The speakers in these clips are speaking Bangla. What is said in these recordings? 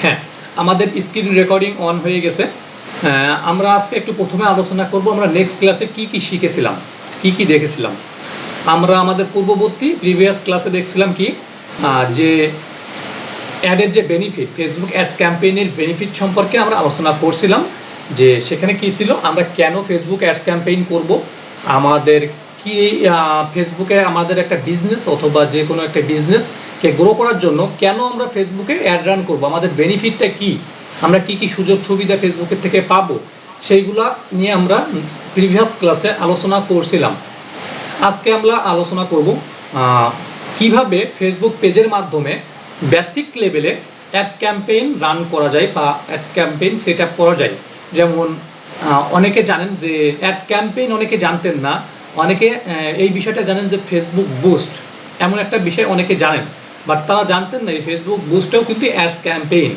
হ্যাঁ, আমাদের স্ক্রিন রেকর্ডিং অন হয়ে গেছে। আমরা আজকে একটু প্রথমে আলোচনা করব আমরা নেক্সট ক্লাসে কি কি শিখেছিলাম, কি কি দেখেছিলাম। আমরা আমাদের পূর্ববর্তী প্রিভিয়াস ক্লাসে দেখছিলাম কি যে অ্যাডের যে বেনিফিট, ফেসবুক অ্যাডস ক্যাম্পেইনের বেনিফিট সম্পর্কে আমরা আলোচনা করছিলাম। যে সেখানে কি ছিল, আমরা কেন ফেসবুক অ্যাডস ক্যাম্পেইন করব, আমাদের কি ফেসবুকে আমাদের একটা বিজনেস অথবা যে কোনো একটা বিজনেসকে গ্রো করার জন্য কেন আমরা ফেসবুকে অ্যাড রান করব, আমাদের বেনিফিটটা কি, আমরা কি কি সুযোগ সুবিধা ফেসবুকের থেকে পাবো, সেইগুলা নিয়ে আমরা প্রিভিয়াস ক্লাসে আলোচনা করছিলাম। আজকে আমরা আলোচনা করব কিভাবে ফেসবুক পেজের মাধ্যমে বেসিক লেভেলে অ্যাড ক্যাম্পেইন রান করা যায় বা অ্যাড ক্যাম্পেইন সেট আপ করা যায়। যেমন অনেকে জানেন যে অ্যাড ক্যাম্পেইন, অনেকে জানতেন না, অনেকে এই বিষয়টা জানেন যে ফেসবুক বুস্ট এমন একটা বিষয় অনেকে জানেন, বাট তারা জানতেন না এই ফেসবুক বুস্টটাও কিন্তু অ্যাডস ক্যাম্পেইন।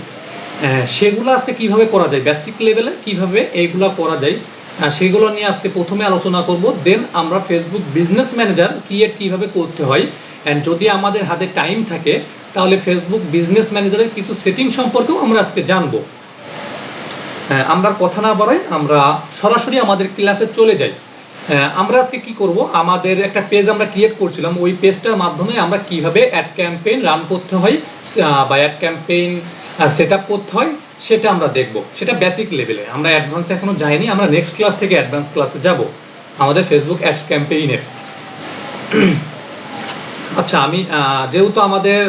সেগুলো আজকে কিভাবে করা যায়, বেসিক লেভেলে কিভাবে এইগুলো করা যায় সেগুলো নিয়ে আজকে প্রথমে আলোচনা করব। দেন আমরা ফেসবুক বিজনেস ম্যানেজার ক্রিয়েট কিভাবে করতে হয়, অ্যান্ড যদি আমাদের হাতে টাইম থাকে তাহলে ফেসবুক বিজনেস ম্যানেজারের কিছু সেটিং সম্পর্কেও আমরা আজকে জানবো। আমরা কথা না বাড়াই, আমরা সরাসরি আমাদের ক্লাসে চলে যাই। আমরা আজকে কি করব, আমাদের একটা পেজ আমরা ক্রিয়েট করছিলাম, ওই পেজটার মাধ্যমে আমরা কিভাবে অ্যাড ক্যাম্পেইন রান করতে হয় বা অ্যাড ক্যাম্পেইন সেট আপ করতে হয় সেটা আমরা দেখব। সেটা বেসিক লেভেলে, আমরা অ্যাডভান্স এখনো যাইনি, আমরা নেক্সট ক্লাস থেকে অ্যাডভান্স ক্লাসে যাব আমাদের ফেসবুক অ্যাডস ক্যাম্পেইনের। আচ্ছা, আমি যেহেতু আমাদের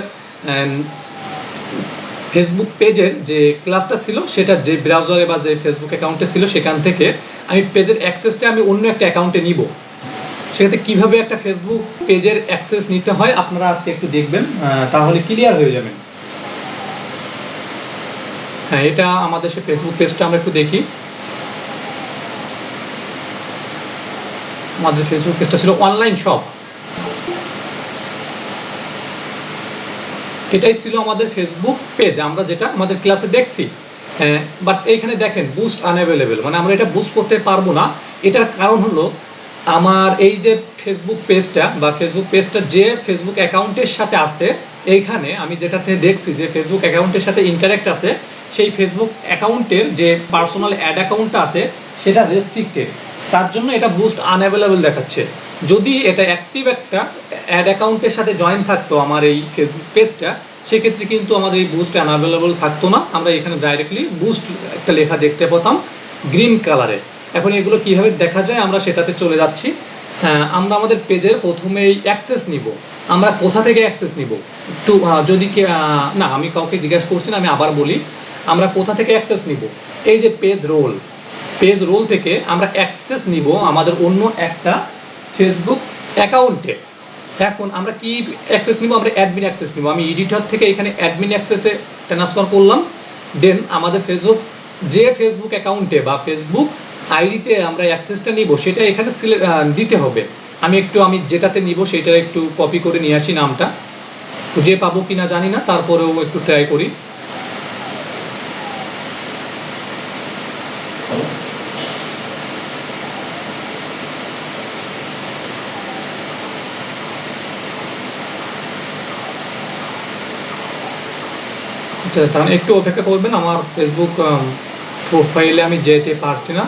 ফেসবুক পেজের যে ক্লাসটা ছিল সেটা যে ব্রাউজারে বা যে ফেসবুক অ্যাকাউন্টে ছিল সেখান থেকে আমি পেজের অ্যাক্সেসটা আমি অন্য একটা অ্যাকাউন্টে নিব। সেক্ষেত্রে কীভাবে একটা ফেসবুক পেজের অ্যাক্সেস নিতে হয় আপনারা আজকে একটু দেখবেন, তাহলে ক্লিয়ার হয়ে যাবেন। হ্যাঁ, এটা আমাদের সে ফেসবুক পেজটা আমরা একটু দেখি। আমাদের ফেসবুক পেজটা ছিল অনলাইন শপ, এটাই ছিল আমাদের ফেসবুক পেজ আমরা যেটা আমাদের ক্লাসে দেখছি। বাট এইখানে দেখেন বুস্ট আনঅ্যাভেলেবেল, মানে আমরা এটা বুস্ট করতে পারবো না। এটার কারণ হলো আমার এই যে ফেসবুক পেজটা বা ফেসবুক পেজটা যে ফেসবুক অ্যাকাউন্টের সাথে আছে, এইখানে আমি যেটাতে দেখছি যে ফেসবুক অ্যাকাউন্টের সাথে ইন্টারেক্ট আছে, সেই ফেসবুক অ্যাকাউন্টের যে পার্সোনাল অ্যাড অ্যাকাউন্টটা আছে সেটা রেস্ট্রিক্টেড, তার জন্য এটা বুস্ট আনঅ্যাভেলেবল দেখাচ্ছে। যদি এটা অ্যাক্টিভ একটা অ্যাড অ্যাকাউন্টের সাথে জয়েন থাকতো আমার এই ফেসবুক পেজটা, সেক্ষেত্রে কিন্তু আমাদের এই বুস্ট আনঅ্যাভেলেবল থাকতো না, আমরা এখানে ডাইরেক্টলি বুস্ট একটা লেখা দেখতে পেতাম গ্রিন কালারে। এখন এগুলো কীভাবে দেখা যায় আমরা সেটাতে চলে যাচ্ছি। আমরা আমাদের পেজের প্রথমেই অ্যাক্সেস নিব। আমরা কোথা থেকে অ্যাক্সেস নিব একটু যদি না, আমি কাউকে জিজ্ঞাসা করছি না, আমি আবার বলি, আমরা কোথা থেকে অ্যাক্সেস নিব, এই যে পেজ রোল থেকে আমরা অ্যাক্সেস নিব আমাদের অন্য একটা ফেসবুক অ্যাকাউন্টে। এখন আমরা কি অ্যাক্সেস নিব, আমরা অ্যাডমিন অ্যাক্সেস নিব। আমি এডিটর থেকে এখানে অ্যাডমিন অ্যাক্সেসে ট্রান্সফার করলাম। দেন আমাদের যে ফেসবুক অ্যাকাউন্টে বা ফেসবুক আইডিতে আমরা অ্যাক্সেসটা নিব সেটা এখানে দিতে হবে। আমি যেটাতে নিব সেটা একটু কপি করে নিয়ে আসি, নামটা খুঁজে পাবো কিনা জানি না, তারপরেও একটু ট্রাই করি। তাহলে একটু অপেক্ষা করবেন, আমার ফেসবুক প্রোফাইলে আমি যেতে পারছি না,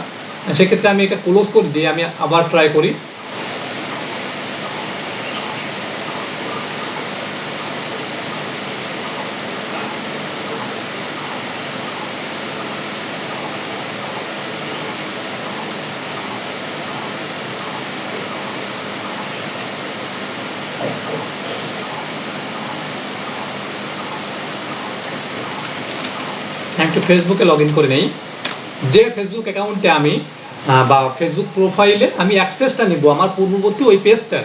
সেক্ষেত্রে আমি এটা ক্লোজ করে দিই, আমি আবার ট্রাই করি। একটু ফেসবুকে লগ ইন করে নেই। যে ফেসবুক অ্যাকাউন্টে আমি বা ফেসবুক প্রোফাইলে আমি অ্যাক্সেসটা নিব আমার পূর্ববর্তী ওই পেজটার,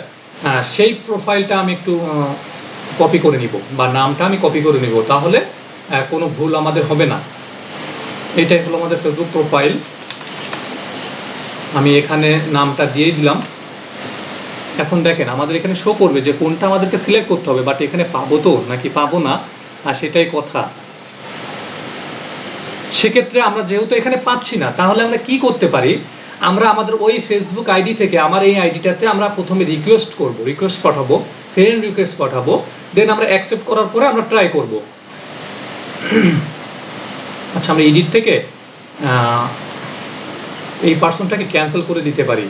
সেই প্রোফাইলটা আমি একটু কপি করে নিব বা নামটা আমি কপি করে নিব, তাহলে কোনো ভুল আমাদের হবে না। এইটাই হলো আমাদের ফেসবুক প্রোফাইল, আমি এখানে নামটা দিয়ে দিলাম। এখন দেখেন আমাদের এখানে শো করবে যে কোনটা আমাদেরকে সিলেক্ট করতে হবে, বাট এখানে পাবো তো নাকি পাবো না, আর সেটাই কথা। সেক্ষেত্রে আমরা যেহেতু এখানে পাচ্ছি না, তাহলে আমরা কি করতে পারি, আমরা আমাদের ওই ফেসবুক আইডি থেকে আমার এই আইডিটাতে আমরা প্রথমে রিকোয়েস্ট পাঠাবো, ফ্রেন্ড রিকোয়েস্ট পাঠাবো। দেন আমরা অ্যাকসেপ্ট করার পরে আমরা ট্রাই করব। আচ্ছা, আমরা এডিট থেকে এই পার্সনটাকে ক্যান্সেল করে দিতে পারি।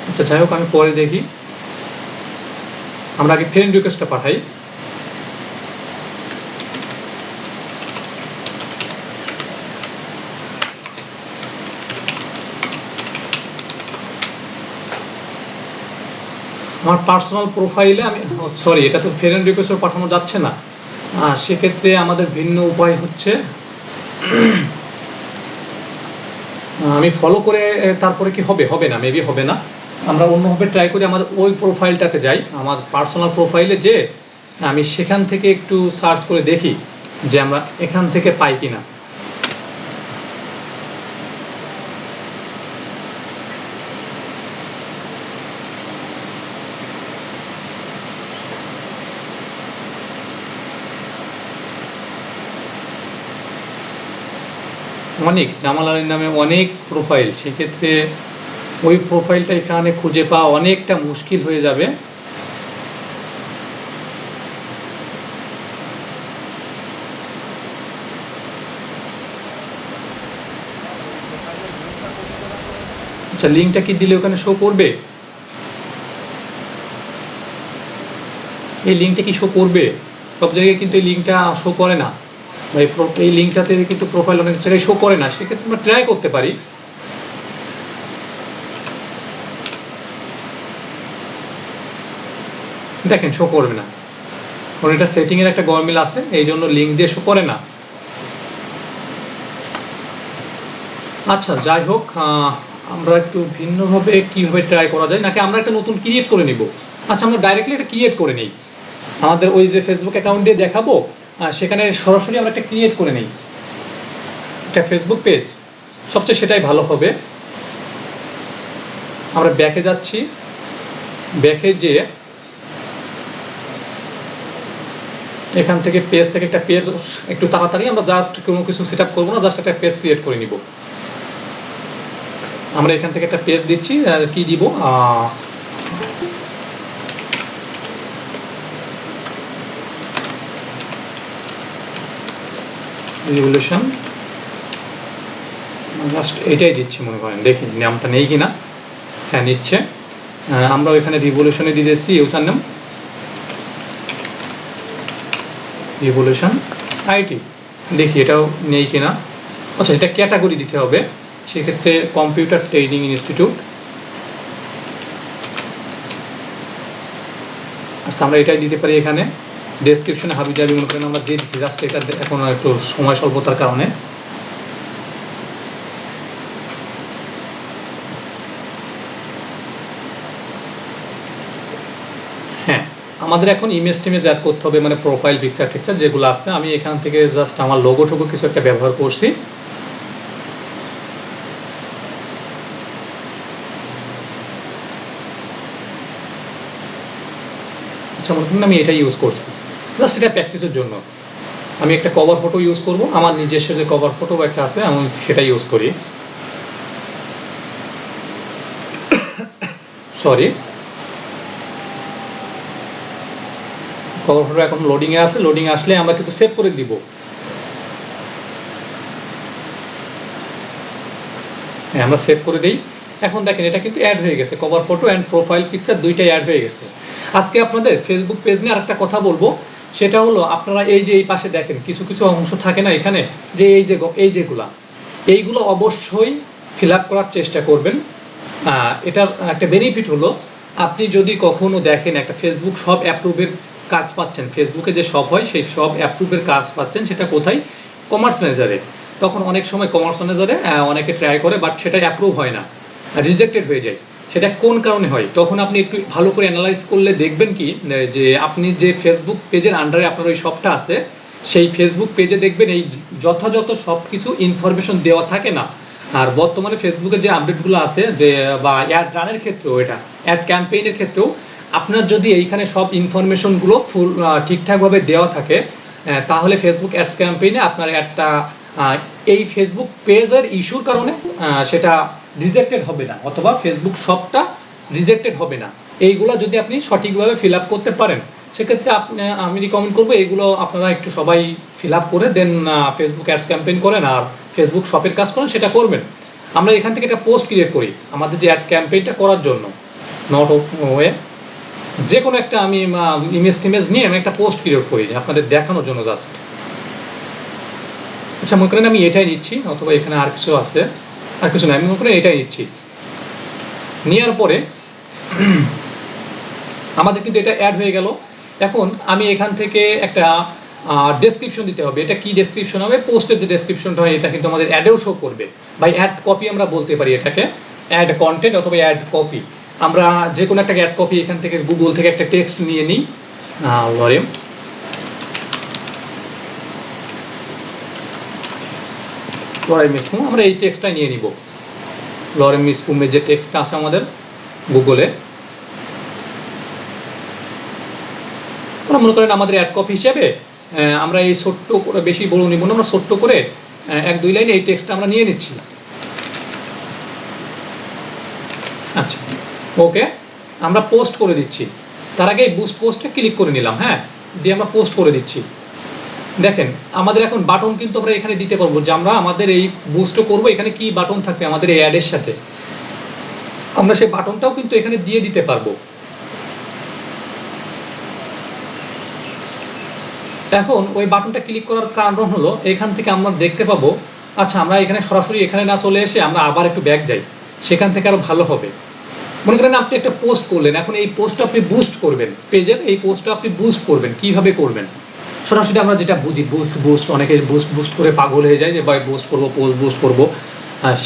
আচ্ছা, যাই হোক, আমি পরে দেখি। আমরা আগে ফ্রেন্ড রিকোয়েস্টটা পাঠাই। আমার পার্সোনাল প্রোফাইলে আমি, সরি, এটা তো ফ্রেন্ড রিকোয়েস্ট পাঠানো যাচ্ছে না। সেক্ষেত্রে আমাদের ভিন্ন উপায় হচ্ছে, আমি ফলো করে তারপরে কি হবে, হবে না, মেবি হবে না। আমরা অন্যভাবে ট্রাই করি। আমাদের ওই প্রোফাইলটাতে যাই, আমার পার্সোনাল প্রোফাইলে যে আমি সেখান থেকে একটু সার্চ করে দেখি যে আমরা এখান থেকে পাই কিনা। অনেক জামাল আলীর নামে অনেক প্রোফাইল, সেক্ষেত্রে ওই প্রোফাইলটা এখানে খুঁজে পাওয়া অনেকটা মুশকিল হয়ে যাবে। আচ্ছা, লিঙ্কটা কি দিলে ওখানে শো করবে? এই লিঙ্কটা কি শো করবে? সব জায়গায় কিন্তু এই লিঙ্কটা শো করে না। এই লিঙ্কটাতে কিন্তু প্রোফাইল অনেক জায়গায় শো করে না, সেক্ষেত্রে আমরা ট্রাই করতে পারি। দেখেন, শো করবে না, কারণ এটা সেটিংয়ের একটা গরমিল আছে, এই জন্য লিঙ্ক দিয়ে শো করে না। আচ্ছা, যাই হোক, আমরা একটু ভিন্নভাবে কীভাবে ট্রাই করা যায়, নাকি আমরা একটা নতুন ক্রিয়েট করে নিব? আচ্ছা, আমরা ডাইরেক্টলি এটা ক্রিয়েট করে নিই। আমাদের ওই যে ফেসবুক অ্যাকাউন্ট দিয়ে দেখাবো, সেখানে সরাসরি আমরা একটা ক্রিয়েট করে নিই, একটা ফেসবুক পেজ, সবচেয়ে সেটাই ভালো হবে। আমরা ব্যাকে যাচ্ছি, ব্যাকে যেয়ে এখান থেকে পেজ থেকে একটা পেজ, একটু তাড়াতাড়ি, আমরা জাস্ট কোনো কিছু সেট আপ করবো না, জাস্ট একটা পেজ ক্রিয়েট করে নিব। আমরা এখান থেকে একটা পেজ দিচ্ছি, কি দিব, রিভলিউশন, জাস্ট এটাই দিচ্ছি মনে করেন, দেখি নামটা নেই কিনা। হ্যাঁ, নিচ্ছে। আমরা ওইখানে রিভলিউশনে দিয়ে দিচ্ছি ইউজার নেম, রিভলিউশন আইটি, দেখি এটাও নেই কিনা। আচ্ছা, এটা ক্যাটাগরি দিতে হবে, সেক্ষেত্রে কম্পিউটার ট্রেনিং ইনস্টিটিউট। আচ্ছা, আমরা এটাই দিতে পারি। এখানে ডেসক্রিপশনে হাবিজাবি মনে করেন আমরা দিয়ে দিচ্ছি, জাস্ট এটা এখন একটু সময় স্বল্পতার কারণে। হ্যাঁ, আমাদের এখন ইমেজ টিমেজ অ্যাড করতে হবে, মানে প্রোফাইল পিকচার টিকচার যেগুলো আছে। আমি এখান থেকে জাস্ট আমার লোগো টোগো কিছু একটা ব্যবহার করছি। আচ্ছা, মনে করেন আমি এটা ইউজ করছি, জাস্ট এটা প্র্যাকটিসের জন্য। আমি একটা কভার ফটো ইউজ করব, আমার নিজস্ব যে কভার ফটো একটা আছে আমি সেটা ইউজ করি। সরি, কভার ফটো এখন লোডিংয়ে আছে, লোডিং আসলে আমরা কিন্তু সেভ করে দিব। হ্যাঁ, আমরা সেভ করে দিই। এখন দেখেন এটা কিন্তু অ্যাড হয়ে গেছে, cover photo and profile picture দুইটাই অ্যাড হয়ে গেছে। আজকে আপনাদের ফেসবুক পেজ নিয়ে আরেকটা কথা বলবো, সেটা হলো আপনারা এই যে এই পাশে দেখেন কিছু কিছু অংশ থাকে না এখানে, যে এইগুলো অবশ্যই ফিল আপ করার চেষ্টা করবেন। এটার একটা বেনিফিট হলো, আপনি যদি কখনো দেখেন একটা ফেসবুক সব অ্যাপ্রুভের কাজ পাচ্ছেন, ফেসবুকে যে সব হয় সেই সব অ্যাপ্রুভের কাজ পাচ্ছেন, সেটা কোথায়? কমার্স ম্যানেজারে। তখন অনেক সময় কমার্স ম্যানেজারে অনেকে ট্রাই করে, বাট সেটা অ্যাপ্রুভ হয় না, রিজেক্টেড হয়ে যায়। সেটা কোন কারণে হয়? তখন আপনি একটু ভালো করে অ্যানালাইজ করলে দেখবেন কি, যে আপনি যে ফেসবুক পেজের আন্ডারে আপনার ওই শপটা আছে, সেই ফেসবুক পেজে দেখবেন এই যথাযথ সব কিছু ইনফরমেশন দেওয়া থাকে না। আর বর্তমানে ফেসবুকের যে আপডেটগুলো আছে, যে বা অ্যাড রানের ক্ষেত্রেও, এটা অ্যাড ক্যাম্পেইনের ক্ষেত্রেও আপনার যদি এইখানে সব ইনফরমেশনগুলো ফুল ঠিকঠাকভাবে দেওয়া থাকে, তাহলে ফেসবুক অ্যাডস ক্যাম্পেইনে আপনার একটা এই ফেসবুক পেজের ইস্যুর কারণে সেটা রিজেক্টেড হবে না, অথবা ফেসবুক শপটা রিজেক্টেড হবে না। এইগুলো যদি আপনি সঠিকভাবে ফিল আপ করতে পারেন, সেক্ষেত্রে আমি রিকমেন্ড করবো এগুলো আপনারা একটু সবাই ফিল আপ করে দেন ফেসবুক অ্যাডস ক্যাম্পেইন করেন আর ফেসবুক শপের কাজ করেন, সেটা করবেন। আমরা এখান থেকে একটা পোস্ট ক্রিয়েট করি আমাদের যে অ্যাড ক্যাম্পেইনটা করার জন্য, নট ওয়ে যে কোনো একটা আমি ইমেজ নিয়ে আমি একটা পোস্ট ক্রিয়েট করি আপনাদের দেখানোর জন্য জাস্ট। আচ্ছা মনে করেন আমি এটাই নিচ্ছি, অথবা এখানে আর কিছু আছে, আর কিছু না, আমি মনে করেন এটাই নিচ্ছি। নেওয়ার পরে আমাদের কিন্তু এটা অ্যাড হয়ে গেল। এখন আমি এখান থেকে একটা ডেসক্রিপশন দিতে হবে। এটা কি ডেসক্রিপশন হবে? পোস্টের যে ডেসক্রিপশনটা হয় এটা কিন্তু আমাদের অ্যাডেও শো করবে, বা অ্যাড কপি আমরা বলতে পারি এটাকে, অ্যাড কন্টেন্ট অথবা অ্যাড কপি। আমরা যে কোনো একটা অ্যাড কপি এখান থেকে গুগল থেকে একটা টেক্সট নিয়ে নিই, লরেম মিসমু, আমরা এই টেক্সটটা নিয়ে নিব। লরেম মিসমুমের যে টেক্সটটা আছে আমাদের গুগলে, মনে করেন আমাদের অ্যাড কপি হিসেবে আমরা এই ছোট্ট করে, বেশি বড় নিব না, আমরা ছোট্ট করে 1-2 লাইনে এই টেক্সটটা আমরা নিয়ে নিচ্ছি। আচ্ছা ওকে, আমরা পোস্ট করে দিচ্ছি। তার আগে এই বুস্ট পোস্টে ক্লিক করে নিলাম, হ্যাঁ, দিয়ে আমরা পোস্ট করে দিচ্ছি। দেখেন আমাদের এখন বাটন কিন্তু আমরা এখানে দিতে পারবো, যে আমরা আমাদের এই বুস্টও করবো, এখানে কি বাটন থাকবে আমাদের এই অ্যাডের সাথে, আমরা সেই বাটনটাও কিন্তু এখানে দিয়ে দিতে পারবো। এখন ওই বাটনটা ক্লিক করার কারণ হলো এখান থেকে আমরা দেখতে পাবো, আচ্ছা আমরা এখানে সরাসরি এখানে না চলে এসে আমরা আবার একটু ব্যাক যাই, সেখান থেকে আরো ভালো হবে। মনে করেন আপনি একটা পোস্ট করলেন, এখন এই পোস্টটা আপনি বুস্ট করবেন, পেজের এই পোস্টটা আপনি বুস্ট করবেন, কিভাবে করবেন? সরাসরি আমরা যেটা বুঝি বুস্ট অনেকে বুস্ট করে পাগল হয়ে যায় যে ভাই বুস্ট করবো, পোস্ট বুস্ট করবো।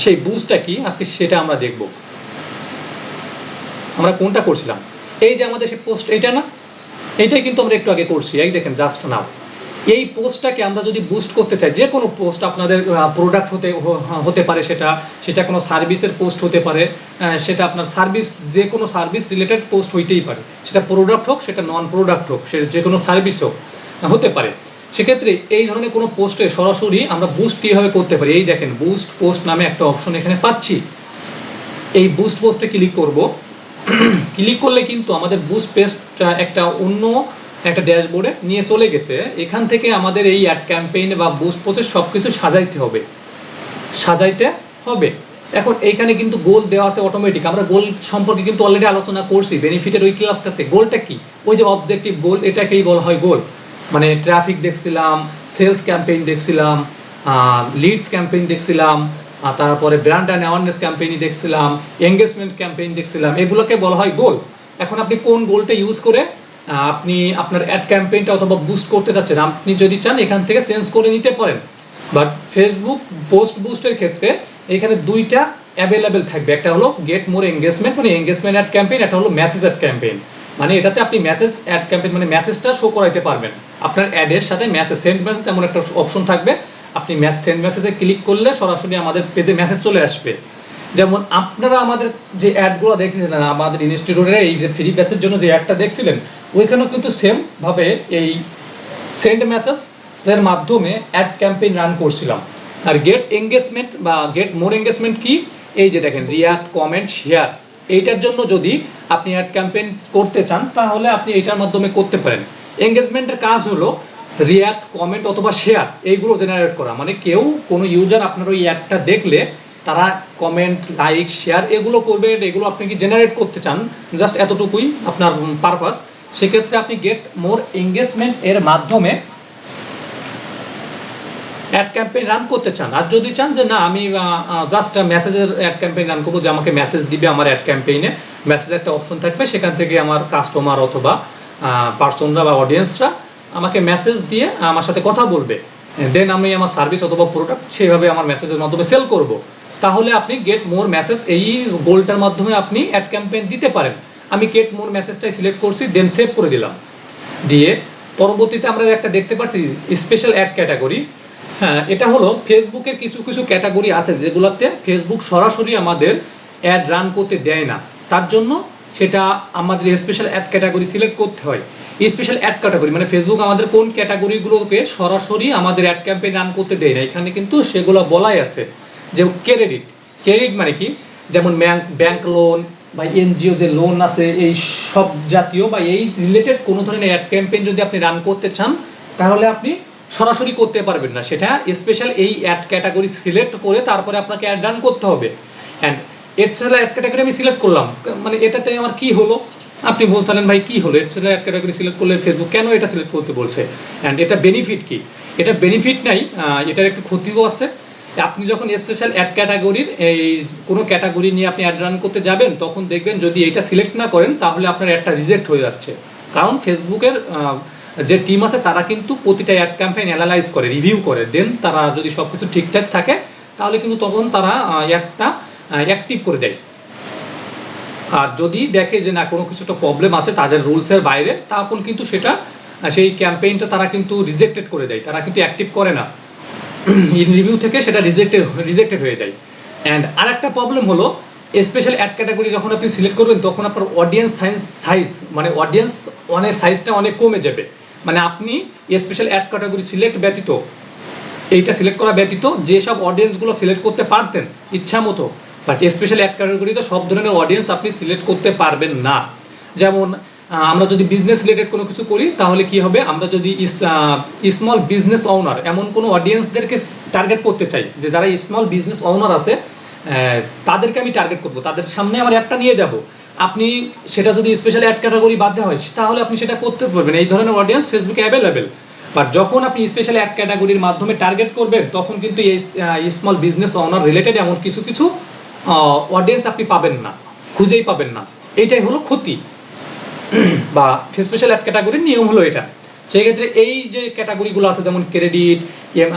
সেই বুস্টটা কি আজকে সেটা আমরা দেখব। আমরা কোনটা করছিলাম? এই যে আমাদের সেই পোস্ট, এইটা না, এইটাই কিন্তু আমরা একটু আগে করছি, এই দেখেন জাস্ট নাও। এই পোস্টটাকে আমরা যদি বুস্ট করতে চাই, যে কোনো পোস্ট আপনাদের প্রোডাক্ট হতে পারে, সেটা কোনো সার্ভিসের পোস্ট হতে পারে, সেটা আপনার সার্ভিস, যে কোনো সার্ভিস রিলেটেড পোস্ট হইতেই পারে, সেটা প্রোডাক্ট হোক, সেটা নন প্রোডাক্ট হোক, সে যে কোনো সার্ভিস হোক হতে পারে। সেক্ষেত্রে এই ধরনের কোনো পোস্টে সরাসরি আমরা বুস্ট কীভাবে করতে পারি, এই দেখেন বুস্ট পোস্ট নামে একটা অপশন এখানে পাচ্ছি। এই বুস্ট পোস্টে ক্লিক করব। ক্লিক করলে কিন্তু আমাদের বুস্ট পেজটা একটা অন্য একটা ড্যাশবোর্ডে নিয়ে চলে গেছে। এখান থেকে আমাদের এই অ্যাড ক্যাম্পেইনে বা বুস্ট পোস্টে সব কিছু সাজাইতে হবে। এখন এইখানে কিন্তু গোল দেওয়া আছে অটোমেটিক। আমরা গোল সম্পর্কে কিন্তু অলরেডি আলোচনা করছি বেনিফিটের ওই ক্লাসটাতে। গোলটা কি? ওই যে অবজেক্টিভ গোল, এটাকেই বলা হয় গোল। মানে ট্রাফিক দেখছিলাম, সেলস ক্যাম্পেইন দেখছিলাম, লিডস ক্যাম্পেইন দেখছিলাম, তারপরে ব্র্যান্ড অ্যান্ড অ্যাওয়ারনেস ক্যাম্পেইন দেখছিলাম, এঙ্গেজমেন্ট ক্যাম্পেইন দেখছিলাম, এগুলোকে বলা হয় গোল। এখন আপনি কোন গোলটা ইউজ করে আপনি আপনার অ্যাড ক্যাম্পেইনটা অথবা বুস্ট করতে চাচ্ছেন, আপনি যদি চান এখান থেকে চেঞ্জ করে নিতে পারেন। বাট ফেসবুক পোস্ট বুস্টের ক্ষেত্রে এখানে দুইটা অ্যাভেলেবেল থাকবে, একটা হলো গেট মোর এঙ্গেজমেন্ট মানে এঙ্গেজমেন্ট অ্যাড ক্যাম্পেইন, একটা হলো মেসেজ অ্যাড ক্যাম্পেইন মানে এটাতে আপনি মেসেজ অ্যাড ক্যাম্পেইন মানে মেসেজটা শো করাইতে পারবেন। আপনার অ্যাডের সাথে মেসেজ, সেন্ড মেসেজ এমন একটা অপশন থাকবে, আপনি সেন্ড মেসেজে ক্লিক করলে সরাসরি আমাদের পেজে মেসেজ চলে আসবে। যেমন আপনারা আমাদের যে অ্যাডগুলো দেখছিলেন আমাদের ইনস্টিটিউটের এই যে ফ্রি ব্যাচের জন্য যে অ্যাডটা দেখছিলেন, ওইখানেও কিন্তু সেম ভাবে এই সেন্ড মেসেজের মাধ্যমে অ্যাড ক্যাম্পেইন রান করছিলাম। আর গেট এঙ্গেজমেন্ট বা গেট মোর এঙ্গেজমেন্ট কি? এই যে দেখেন রিয়াক্ট, কমেন্ট, শেয়ার, এইটার জন্য যদি আপনি অ্যাড ক্যাম্পেইন করতে চান তাহলে আপনি এইটার মাধ্যমে করতে পারেন। এঙ্গেজমেন্টের কাজ হলো রিয়াক্ট, কমেন্ট অথবা শেয়ার এইগুলো জেনারেট করা, মানে কেউ কোনো ইউজার আপনার ওই অ্যাডটা দেখলে তারা কমেন্ট, লাইক, শেয়ার এগুলো করবে, এগুলো আপনি কি জেনারেট করতে চান, জাস্ট এতটুকুই আপনার পারপাস। সেক্ষেত্রে আপনি গেট মোর এঙ্গেজমেন্ট এর মাধ্যমে অ্যাড ক্যাম্পেইন রান করতে চান। আর যদি চান যে না আমি জাস্ট মেসেজের অ্যাড ক্যাম্পেইন রান করবো, যে আমাকে মেসেজ দিবে আমার অ্যাড ক্যাম্পেইনে, মেসেজ একটা অপশন থাকবে, সেখান থেকে আমার কাস্টমার অথবা পার্সনরা বা অডিয়েন্সরা আমাকে মেসেজ দিয়ে আমার সাথে কথা বলবে, দেন আমি আমার সার্ভিস অথবা প্রোডাক্ট সেইভাবে আমার মেসেজের মাধ্যমে সেল করব। তাহলে আপনি গেট মোর মেসেজ এই গোলটার মাধ্যমে আপনি অ্যাড ক্যাম্পেইন দিতে পারেন। আমি গেট মোর মেসেজটাই সিলেক্ট করছি, দেন সেভ করে দিলাম। দিয়ে পরবর্তীতে আমরা একটা দেখতে পাচ্ছি স্পেশাল অ্যাড ক্যাটাগরি। হ্যাঁ, এটা হলো ফেসবুকের কিছু কিছু ক্যাটাগরি আছে যেগুলোতে ফেসবুক সরাসরি আমাদের অ্যাড রান করতে দেয় না, তার জন্য সেটা আমাদের স্পেশাল অ্যাড ক্যাটাগরি সিলেক্ট করতে হয়। স্পেশাল অ্যাড ক্যাটাগরি মানে ফেসবুক আমাদের কোন ক্যাটাগরিগুলোকে সরাসরি আমাদের অ্যাড ক্যাম্পেইন রান করতে দেয় না, এখানে কিন্তু সেগুলো বলাই আছে। যে ক্রেডিট মানে কি? যেমন ব্যাংক লোন, বা এনজিও যে লোন আছে এই সব জাতীয় বা এই রিলেটেড কোনো ধরনের অ্যাড ক্যাম্পেইন যদি আপনি রান করতে চান তাহলে আপনি সরাসরি করতে পারবেন না, সেটা স্পেশাল এই অ্যাড ক্যাটাগরি সিলেক্ট করে তারপরে আপনাকে অ্যাড রান করতে হবে। অ্যান্ড এছাড়া অ্যাড ক্যাটাগরি আমি সিলেক্ট করলাম, মানে এটাতে আমার কি হলো, আপনি বলতে পারেন ভাই কি হলো, এছাড়া অ্যাড ক্যাটাগরি সিলেক্ট করলে ফেসবুক কেন এটা সিলেক্ট করতে বলছে, অ্যান্ড এটা বেনিফিট কি? এটা বেনিফিট নাই, এটার একটু ক্ষতিও আছে। আপনি যখন স্পেশাল অ্যাড ক্যাটাগরির এই কোনো ক্যাটাগরি নিয়ে আপনি অ্যাড রান করতে যাবেন তখন দেখবেন যদি এটা সিলেক্ট না করেন তাহলে আপনার অ্যাডটা রিজেক্ট হয়ে যাচ্ছে। কারণ ফেসবুকের যে টিম আছে তারা কিন্তু প্রতিটা অ্যাড ক্যাম্পেইন অ্যানালাইজ করে, রিভিউ করে, দেন তারা যদি সব কিছু ঠিকঠাক থাকে তাহলে কিন্তু তখন তারা অ্যাডটা অ্যাক্টিভ করে দেয়। আর যদি দেখে যে না কোনো কিছু একটা প্রবলেম আছে তাদের রুলসের বাইরে, তখন কিন্তু সেটা সেই ক্যাম্পেইনটা তারা কিন্তু রিজেক্টেড করে দেয়, তারা কিন্তু অ্যাক্টিভ করে না, ইন রিভিউ থেকে সেটা রিজেক্টেড হয়ে যায়। অ্যান্ড আর একটা প্রবলেম হলো স্পেশাল অ্যাড ক্যাটাগরি যখন আপনি সিলেক্ট করবেন তখন আপনার অডিয়েন্স সাইজ মানে অডিয়েন্স সাইজটা অনেক কমে যাবে। মানে আপনি স্পেশাল অ্যাড ক্যাটাগরি সিলেক্ট ব্যতীত, এইটা সিলেক্ট করা ব্যতীত যেসব অডিয়েন্সগুলো সিলেক্ট করতে পারতেন ইচ্ছা মতো, বাট স্পেশাল অ্যাড ক্যাটাগরিতে সব ধরনের অডিয়েন্স আপনি সিলেক্ট করতে পারবেন না। যেমন আমরা যদি বিজনেস রিলেটেড কোনো কিছু করি তাহলে কি হবে, আমরা যদি স্মল বিজনেস ওনার এমন কোনো অডিয়েন্সদেরকে টার্গেট করতে চাই, যে যারা স্মল বিজনেস ওনার আছে তাদেরকে আমি টার্গেট করব, তাদের সামনে আমার একটা নিয়ে যাব, আপনি সেটা যদি স্পেশাল অ্যাড ক্যাটাগরি বাদ দেওয়া হয় তাহলে আপনি সেটা করতে পারবেন। এই ধরনের অডিয়েন্স ফেসবুকে অ্যাভেলেবেল। বাট যখন আপনি স্পেশাল অ্যাড ক্যাটাগরির মাধ্যমে টার্গেট করবেন তখন কিন্তু এই স্মল বিজনেস ওনার রিলেটেড এমন কিছু কিছু অডিয়েন্স আপনি পাবেন না, খুঁজেই পাবেন না। এইটাই হলো ক্ষতি বা স্পেশাল অ্যাড ক্যাটাগরির নিয়ম হলো এটা। সেই ক্ষেত্রে এই যে ক্যাটাগরিগুলো আছে যেমন ক্রেডিট,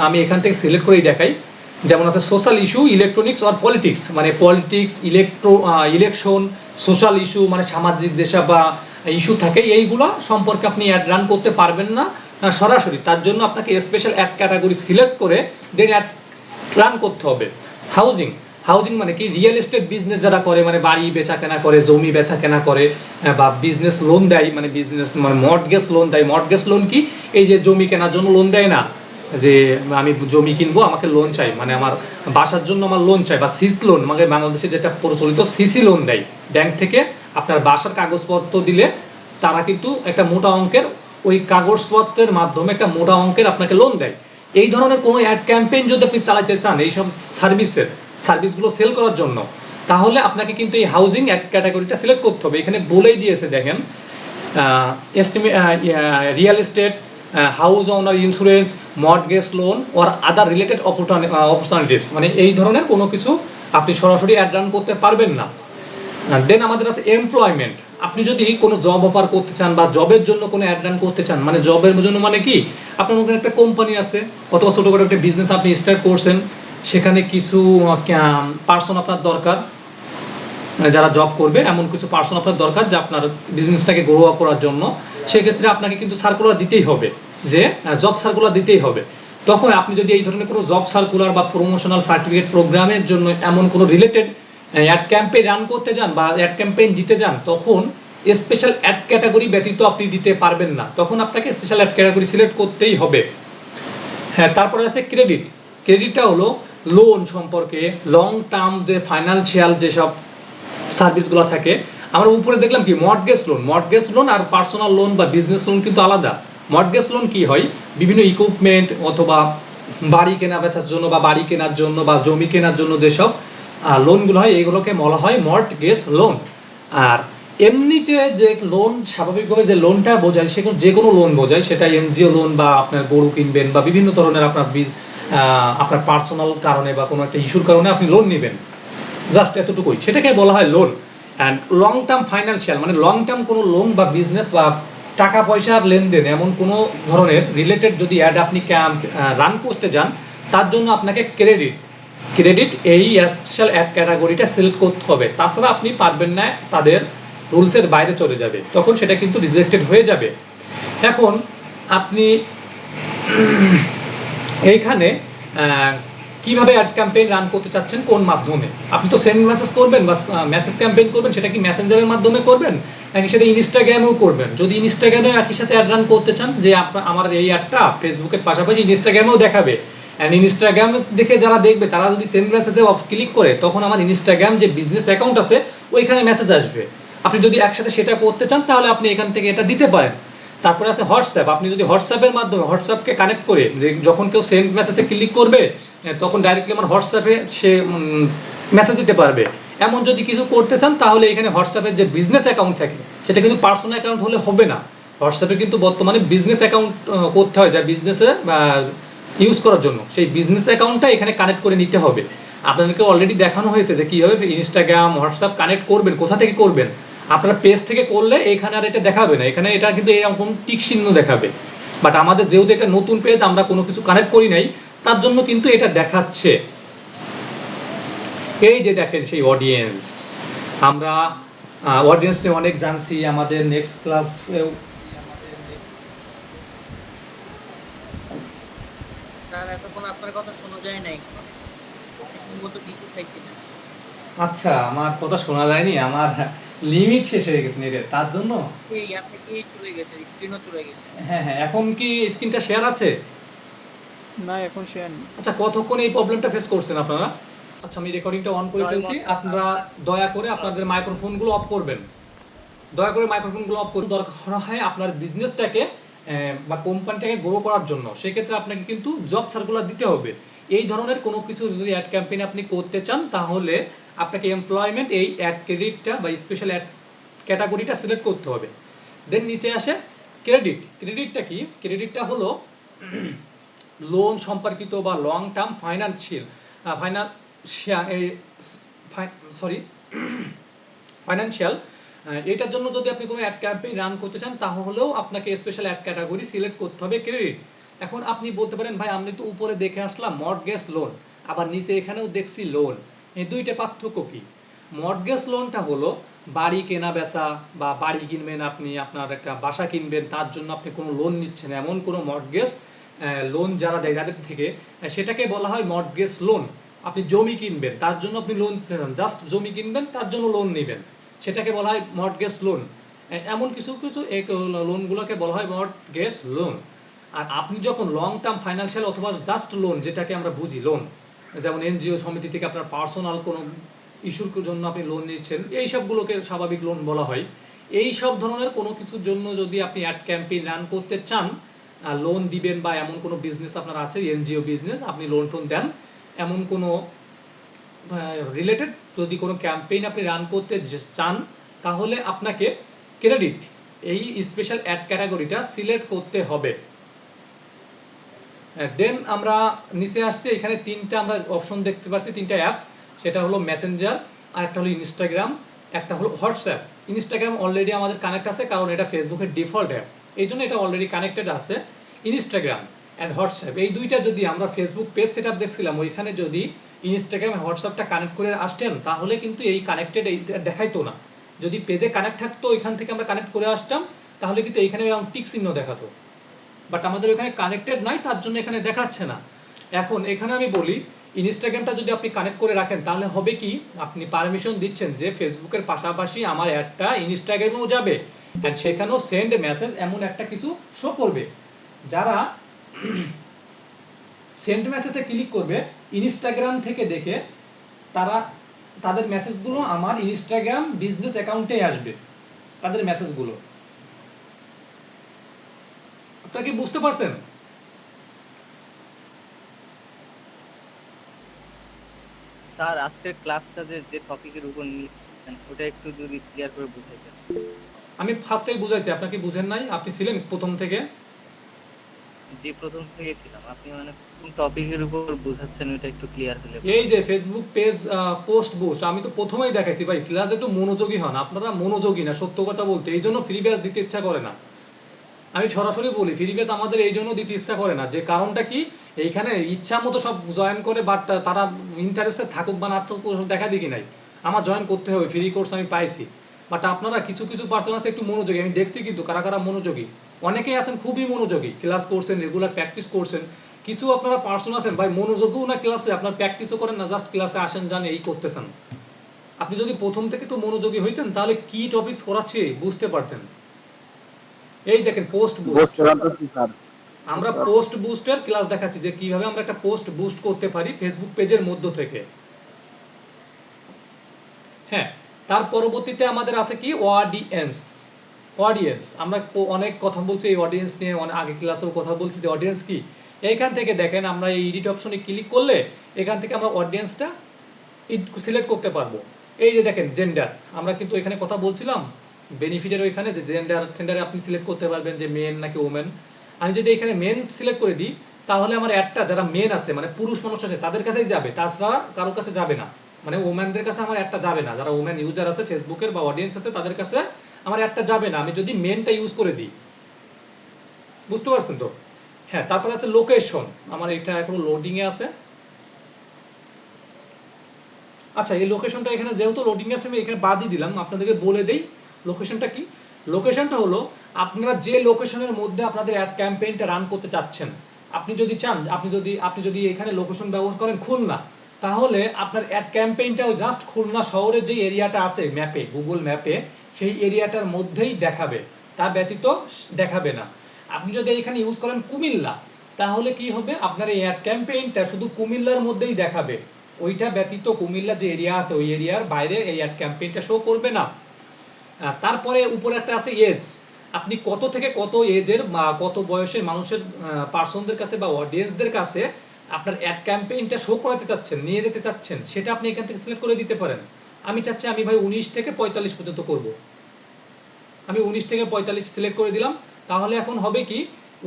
আমি এখান থেকে সিলেক্ট করেই দেখাই, যেমন আছে সোশ্যাল ইস্যু, ইলেকট্রনিক্স আর পলিটিক্স, মানে পলিটিক্স, ইলেকশন, সোশ্যাল ইস্যু মানে সামাজিক যেসব ইস্যু থাকে এইগুলো সম্পর্কে আপনি অ্যাড রান করতে পারবেন না সরাসরি, তার জন্য আপনাকে স্পেশাল অ্যাড ক্যাটাগরি সিলেক্ট করে দেন অ্যাড রান করতে হবে। হাউজিং মানে কি, রিয়েল এস্টেট বিজনেস যারা করে, মানে বাড়ি বেচা কেনা করে, জমি বেচা কেনা করে, বা বিজনেস লোন দেয়, মানে বিজনেস মানে মর্টগেজ লোন দেয়। মর্টগেজ লোন কি, এই যে জমি কেনার জন্য লোন দেয় না, যে আমি জমি কিনবো আমাকে লোন চাই, মানে আমার বাসার জন্য আমার লোন চাই, বা সিস লোন, মানে বাংলাদেশে যেটা প্রচলিত সিসি লোন দেয় ব্যাংক থেকে, আপনার বাসার কাগজপত্র দিলে তারা কিন্তু একটা মোটা অঙ্কের ওই কাগজপত্রের মাধ্যমে একটা মোটা অঙ্কের আপনাকে লোন দেয়। এই ধরনের কোনো অ্যাড ক্যাম্পেইন যদি আপনি চালাতে চান এইসব সার্ভিসগুলো সেল করার জন্য, তাহলে আপনাকে কিন্তু এই হাউজিং অ্যাড ক্যাটাগরিটা সিলেক্ট করতে হবে। এখানে বলেই দিয়েছে দেখেন, real estate, house owner insurance, mortgage loan or other related opportunities, মানে এই ধরনের কোনো কিছু আপনি সরাসরি অ্যাড রান করতে পারবেন না। দেন আমাদের আছে এমপ্লয়মেন্ট। আপনি যদি কোনো জব অফার করতে চান বা জবের জন্য কোনো অ্যাড রান করতে চান, মানে জবের জন্য মানে কি, আপনার মধ্যে একটা কোম্পানি আছে অথবা ছোটোখাটো একটা বিজনেস আপনি স্টার্ট করছেন, সেখানে কিছু পার্সন আপনার দরকার, যারা জব করবে এমন কিছু পার্সন আপনার দরকার যা আপনার বিজনেসটাকে গ্রো আপ করার জন্য, সেক্ষেত্রে আপনাকে কিন্তু সার্কুলার দিতেই হবে, যে জব সার্কুলার দিতেই হবে। তখন আপনি যদি এই ধরনের কোনো জব সার্কুলার বা প্রমোশনাল সার্টিফিকেট প্রোগ্রামের জন্য এমন কোনো রিলেটেড অ্যাড ক্যাম্পেইন রান করতে যান বা অ্যাড ক্যাম্পেইন দিতে যান, তখন স্পেশাল অ্যাড ক্যাটাগরি ব্যতীত আপনি দিতে পারবেন না, তখন আপনাকে স্পেশাল অ্যাড ক্যাটাগরি সিলেক্ট করতেই হবে। হ্যাঁ, তারপরে আছে ক্রেডিট। ক্রেডিটটা হলো লোন সম্পর্কে, লং টার্ম যে ফাইন্যান্সিয়াল যেসব সার্ভিসগুলো থাকে। আমরা উপরে দেখলাম কি মর্টগেজ লোন আর পার্সোনাল লোন বা বিজনেস লোন কিন্তু আলাদা। মর্টগেজ লোন কি হয়, বিভিন্ন ইকুইপমেন্ট অথবা বাড়ি কেনা বেচার জন্য বা বাড়ি কেনার জন্য বা জমি কেনার জন্য যেসব লোনগুলো হয় এগুলোকে বলা হয় মর্টগেজ লোন। আর এমনি যে লোন স্বাভাবিকভাবে যে লোনটা বোঝায় সেগুলো যে কোনো লোন বোঝায়, সেটা এনজিও লোন বা আপনার গরু কিনবেন বা বিভিন্ন ধরনের আপনার পার্সোনাল কারণে বা কোনো একটা ইস্যুর কারণে আপনি লোন নেবেন, জাস্ট এতটুকুই, সেটাকে বলা হয় loan. And long term financial মানে লং টার্ম কোনো লোন বা বিজনেস বা টাকা পয়সার লেনদেন এমন কোনো ধরনের রিলেটেড যদি অ্যাড আপনি রান করতে যান, তার জন্য আপনাকে ক্রেডিট এই স্পেশাল অ্যাড ক্যাটাগরিটা সিলেক্ট করতে হবে, তাছাড়া আপনি পারবেন না, তাদের রুলসের বাইরে চলে যাবে, তখন সেটা কিন্তু রিজেক্টেড হয়ে যাবে। এখন আপনি এইখানে কিভাবে অ্যাড ক্যাম্পেইন রান করতে চাচ্ছেন, কোন মাধ্যমে, আপনি তো সেন্ড মেসেজ করবেন বা মেসেজ ক্যাম্পেইন করবেন, সেটা কি মেসেঞ্জারের মাধ্যমে করবেন নাকি সেটা ইনস্টাগ্রামেও করবেন? যদি ইনস্টাগ্রামে একই সাথে অ্যাড রান করতে চান, যে আমার এই অ্যাডটা ফেসবুকের পাশাপাশি ইনস্টাগ্রামেও দেখাবে, এন্ড ইনস্টাগ্রাম দেখে যারা দেখবে তারা যদি সেন্ড মেসেজে অফ ক্লিক করে তখন আমার ইনস্টাগ্রাম যে বিজনেস অ্যাকাউন্ট আছে ওইখানে মেসেজ আসবে। আপনি যদি একসাথে সেটা করতে চান তাহলে আপনি এখান থেকে এটা দিতে পারেন। তারপরে আছে হোয়াটসঅ্যাপ, আপনি যদি হোয়াটসঅ্যাপের মাধ্যমে হোয়াটসঅ্যাপকে কানেক্ট করে যে যখন কেউ সেন্ড মেসেজে ক্লিক করবে তখন ডাইরেক্টলি আমার হোয়াটসঅ্যাপে সে মেসেজ দিতে পারবে। এমন যদি কিছু করতে চান তাহলে এখানে হোয়াটসঅ্যাপের যে বিজনেস অ্যাকাউন্ট থাকে সেটা কিন্তু পার্সোনাল অ্যাকাউন্ট হলে হবে না। হোয়াটসঅ্যাপে কিন্তু বর্তমানে বিজনেস অ্যাকাউন্ট করতে হয় যা বিজনেসে ইউজ করার জন্য, সেই বিজনেস অ্যাকাউন্টটা এখানে কানেক্ট করে নিতে হবে। আপনাদেরকে অলরেডি দেখানো হয়েছে যে কীভাবে ইনস্টাগ্রাম হোয়াটসঅ্যাপ কানেক্ট করবেন, কোথা থেকে করবেন। আপনারা পেজ থেকে করলে এখানে আর এটা দেখাবে না, এখানে এটা কিন্তু এরকম টিক চিহ্ন দেখাবে। বাট আমাদের যেহেতু এটা নতুন পেজ, আমরা কোনো কিছু কানেক্ট করি নাই, তার জন্য কিন্তু এটা দেখাচ্ছে। এই যে দেখেন সেই অডিয়েন্স, আমরা অডিয়েন্স নিয়ে অনেক জানছি। আমাদের নেক্সট ক্লাসেও স্যার এতক্ষণ আপনার কথা শোনা যায় নাই, সম্ভবত কিছু খাইছি না। আচ্ছা, আমার কথা শোনা যায়নি, আমার লিমিট শেষ হয়ে গেছে নেটের, তার জন্য এই ইয়ার থেকে চলে গেছে, স্ক্রিনও চলে গেছে। হ্যাঁ হ্যাঁ, এখন কি স্ক্রিনটা শেয়ার আছে? না এখন শেয়ার নেই। আচ্ছা, কতক্ষণ এই প্রবলেমটা ফেস করছেন আপনারা? আচ্ছা, আমি রেকর্ডিংটা অন করে ফেলছি, আপনারা দয়া করে আপনাদের মাইক্রোফোনগুলো অফ করবেন। দয়া করে মাইক্রোফোনগুলো অফ করতে দরকার হয় আপনার বিজনেসটাকে বা কোম্পানিটাকে গ্রো করার জন্য। সেক্ষেত্রে আপনাকে কিন্তু জব সার্কুলার দিতে হবে। এই ধরনের কোনো কিছু যদি অ্যাড ক্যাম্পেইন আপনি করতে চান তাহলে আপনাকে এমপ্লয়মেন্ট এই অ্যাড ক্রেডিটটা বা স্পেশাল অ্যাড ক্যাটাগরিটা সিলেক্ট করতে হবে। দেন নিচে আসে ক্রেডিট। ক্রেডিটটা কি? ক্রেডিটটা হলো লোন সম্পর্কিত বা লং টার্ম ফাইন্যান্সিয়াল এটার জন্য যদি আপনি কোনো অ্যাড ক্যাম্পেইন রান করতে চান তাহলেও আপনাকে স্পেশাল অ্যাড ক্যাটাগরি সিলেক্ট করতে হবে ক্রেডিট। এখন আপনি বলতে পারেন ভাই আমি তো উপরে দেখে আসলাম মর্টগেজ লোন, আবার নিচে এখানেও দেখছি লোন, এই দুইটা পার্থক্য কি? মর্টগেজ লোনটা হলো বাড়ি কেনা বেচা বা বাড়ি কিনবেন, আপনি আপনার একটা বাসা কিনবেন, তার জন্য আপনি কোনো লোন নিচ্ছেন, এমন কোনো মর্টগেজ লোন যারা দেয় তাদের থেকে, সেটাকে বলা হয় মর্টগেজ লোন। আপনি জমি কিনবেন, তার জন্য আপনি লোন নিতে চান, জাস্ট জমি কিনবেন তার জন্য লোন নেবেন, সেটাকে বলা হয় মর্টগেজ লোন। এমন কিছু কিছু লোনগুলোকে বলা হয় মর্টগেজ লোন। আর আপনি যখন লং টার্ম ফাইন্যান্সিয়াল অথবা জাস্ট লোন, যেটাকে আমরা বুঝি লোন, যেমন এনজিও সমিতি থেকে আপনার পার্সোনাল কোনো ইস্যুর জন্য আপনি লোন নিচ্ছেন, এই সবগুলোকে স্বাভাবিক লোন বলা হয়। এই সব ধরনের কোনো কিছুর জন্য যদি আপনি অ্যাড ক্যাম্পেইন রান করতে চান, লোন দিবেন বা এমন কোনো বিজনেস আপনার আছে, এনজিও বিজনেস, আপনি লোন টোন দেন, এমন কোনো রিলেটেড যদি কোনো ক্যাম্পেইন আপনি রান করতে চান তাহলে আপনাকে ক্রেডিট এই স্পেশাল অ্যাড ক্যাটাগরিটা সিলেক্ট করতে হবে। দেন আমরা নিচে আসছি, এখানে তিনটা আমরা অপশন দেখতে পাচ্ছি, তিনটা অ্যাপস। সেটা হলো মেসেঞ্জার, আর একটা হলো ইনস্টাগ্রাম, একটা হলো হোয়াটসঅ্যাপ। ইনস্টাগ্রাম অলরেডি আমাদের কানেক্ট আছে কারণ এটা ফেসবুকের ডিফল্ট অ্যাপ, এই জন্য এটা অলরেডি কানেক্টেড আছে। ইনস্টাগ্রাম অ্যান্ড হোয়াটসঅ্যাপ এই দুইটা যদি আমরা ফেসবুক পেজ সেট আপ দেখছিলাম ওইখানে যদি ইনস্টাগ্রাম আর হোয়াটসঅ্যাপটা কানেক্ট করে আসতেন তাহলে কিন্তু এই কানেক্টেড এইটা দেখাইতো না। যদি পেজে কানেক্ট থাকতো এখান থেকে আমরা কানেক্ট করে আসতাম তাহলে কিন্তু এইখানে টিক চিহ্ন দেখাতো, বাট আমাদের এখানে কানেক্টেড নাই তার জন্য এখানে দেখাচ্ছে না। এখন এখানে আমি বলি ইনস্টাগ্রামটা যদি আপনি কানেক্ট করে রাখেন তাহলে হবে কি, আপনি পারমিশন দিচ্ছেন যে ফেসবুকের পাশাপাশি আমার অ্যাডটা ইনস্টাগ্রামেও যাবে অ্যান্ড সেখানেও সেন্ড মেসেজ এমন একটা কিছু শো করবে। যারা সেন্ড মেসেজে ক্লিক করবে ইনস্টাগ্রাম থেকে দেখে তারা তাদের মেসেজগুলো আমার ইনস্টাগ্রাম বিজনেস অ্যাকাউন্টে আসবে, তাদের মেসেজগুলো। আপনারা কি বুঝতে পারছেন? স্যার আজকের ক্লাসটা যে টপিকের উপর নিচ্ছেন ওটা একটু যদি ক্লিয়ার করে বুঝাইতেন। আমি ফার্স্টেই বুঝাইছি, আপনাকে বুঝেন নাই? আপনি ছিলেন প্রথম থেকে? যে প্রথম থেকে ছিলাম, আপনি মানে কোন টপিকের উপর বুঝাচ্ছেন ওটা একটু ক্লিয়ার হলে। এই যে ফেসবুক পেজ পোস্ট বুস্ট, আমি তো প্রথমেই দেখাইছি ভাই, ক্লাস একটু মনোযোগী হন, আপনারা মনোযোগী না সত্য কথা বলতে, এই জন্য ফ্রি ব্যাচ দিতে ইচ্ছা করে না। আমি সরাসরি বলি ফ্রি ব্যাচ আমাদের এই জন্য দিতে ইচ্ছা করে না, যে কারণটা কি, এইখানে ইচ্ছা মতো সব জয়েন করে, বাট তারা ইন্টারেস্টে থাকুক বা না থাকুক দেখা দেখি নাই, আমার জয়েন করতে হবে, ফ্রি কোর্স আমি পাইছি। বাট আপনারা কিছু কিছু পার্সন আছে একটু মনোযোগী, আমি দেখছি কিন্তু কারা কারা মনোযোগী, অনেকেই আছেন খুবই মনোযোগী, ক্লাস করছেন, রেগুলার প্র্যাকটিস করছেন। কিছু আপনারা পার্সন আছেন ভাই মনোযোগও না ক্লাসে, আপনার প্র্যাকটিসও করেন না, জাস্ট ক্লাসে আসেন যান এই করতেছেন। আপনি যদি প্রথম থেকে একটু মনোযোগী হইতেন তাহলে কি টপিকস করাচ্ছি বুঝতে পারতেন। এই দেখেন পোস্ট বুস্ট, আমরা পোস্ট বুস্টের ক্লাস দেখাচ্ছি যে কিভাবে আমরা একটা পোস্ট বুস্ট করতে পারি ফেসবুক পেজের মধ্য থেকে। হ্যাঁ, তার পরবর্তীতে আমাদের আছে কি অডিয়েন্স। অডিয়েন্স আমরা অনেক কথা বলছি এই অডিয়েন্স নিয়ে, অনেক আগে ক্লাসেও কথা বলছি যে অডিয়েন্স কি। এইখান থেকে দেখেন আমরা এই এডিট অপশনে ক্লিক করলে এখান থেকে আমরা অডিয়েন্সটা সিলেক্ট করতে পারবো। এই যে দেখেন জেন্ডার, আমরা কিন্তু এখানে কথা বলছিলাম বেনিফিটের ওইখানে যে জেন্ডারে আপনি সিলেক্ট করতে পারবেন যে মেন নাকি ওমেন। আমি যদি এখানে মেন সিলেক্ট করে দিই তাহলে আমার অ্যাডটা যারা মেন আছে মানে পুরুষ মানুষ আছে তাদের কাছেই যাবে, তাছাড়া কারোর কাছে যাবে না। মানে ওম্যানদের কাছে আমার অ্যাডটা যাবে না, যারা ওম্যান ইউজার আছে ফেসবুকের বা অডিয়েন্স আছে তাদের কাছে আমার অ্যাডটা যাবে না আমি যদি মেনটা ইউজ করে দিই। বুঝতে পারছেন তো? হ্যাঁ, তারপরে আছে লোকেশন। আমার এটা এখনো লোডিং এ আছে। আচ্ছা, এই লোকেশনটা এখানে যেহেতু লোডিং আছে আমি এখানে বাদই দিলাম, আপনাদেরকে বলে দেই লোকেশনটা কি। লোকেশনটা হলো আপনারা যে লোকেশনের মধ্যে আপনাদের অ্যাড ক্যাম্পেইনটা রান করতে চাচ্ছেন। আপনি যদি চান, আপনি যদি এখানে লোকেশন ব্যবহার করেন খুলনা, তাহলে আপনার অ্যাড ক্যাম্পেইনটাও জাস্ট খুলনা শহরের যে এরিয়াটা আছে ম্যাপে, গুগল ম্যাপে সেই এরিয়াটার মধ্যেই দেখাবে, তা ব্যতীত দেখাবে না। আপনি যদি এখানে ইউজ করেন কুমিল্লা, তাহলে কি হবে, আপনার এই অ্যাড ক্যাম্পেইনটা শুধু কুমিল্লার মধ্যেই দেখাবে, ওইটা ব্যতীত কুমিল্লা যে এরিয়া আছে ওই এরিয়ার বাইরে এই অ্যাড ক্যাম্পেইনটা শো করবে না। তারপরে উপরে একটা আছে এজ, আপনি কত থেকে কত এজের বা কত বয়সের মানুষের পার্সনদের কাছে বা অডিয়েন্সদের কাছে আপনার অ্যাড ক্যাম্পেইনটা শো করাতে চাচ্ছেন, নিয়ে যেতে চাচ্ছেন, সেটা আপনি এখান থেকে সিলেক্ট করে দিতে পারেন। আমি চাচ্ছি আমি ভাই 19 থেকে 45 পর্যন্ত করব, আমি 19 থেকে 45 সিলেক্ট করে দিলাম। তাহলে এখন হবে কি,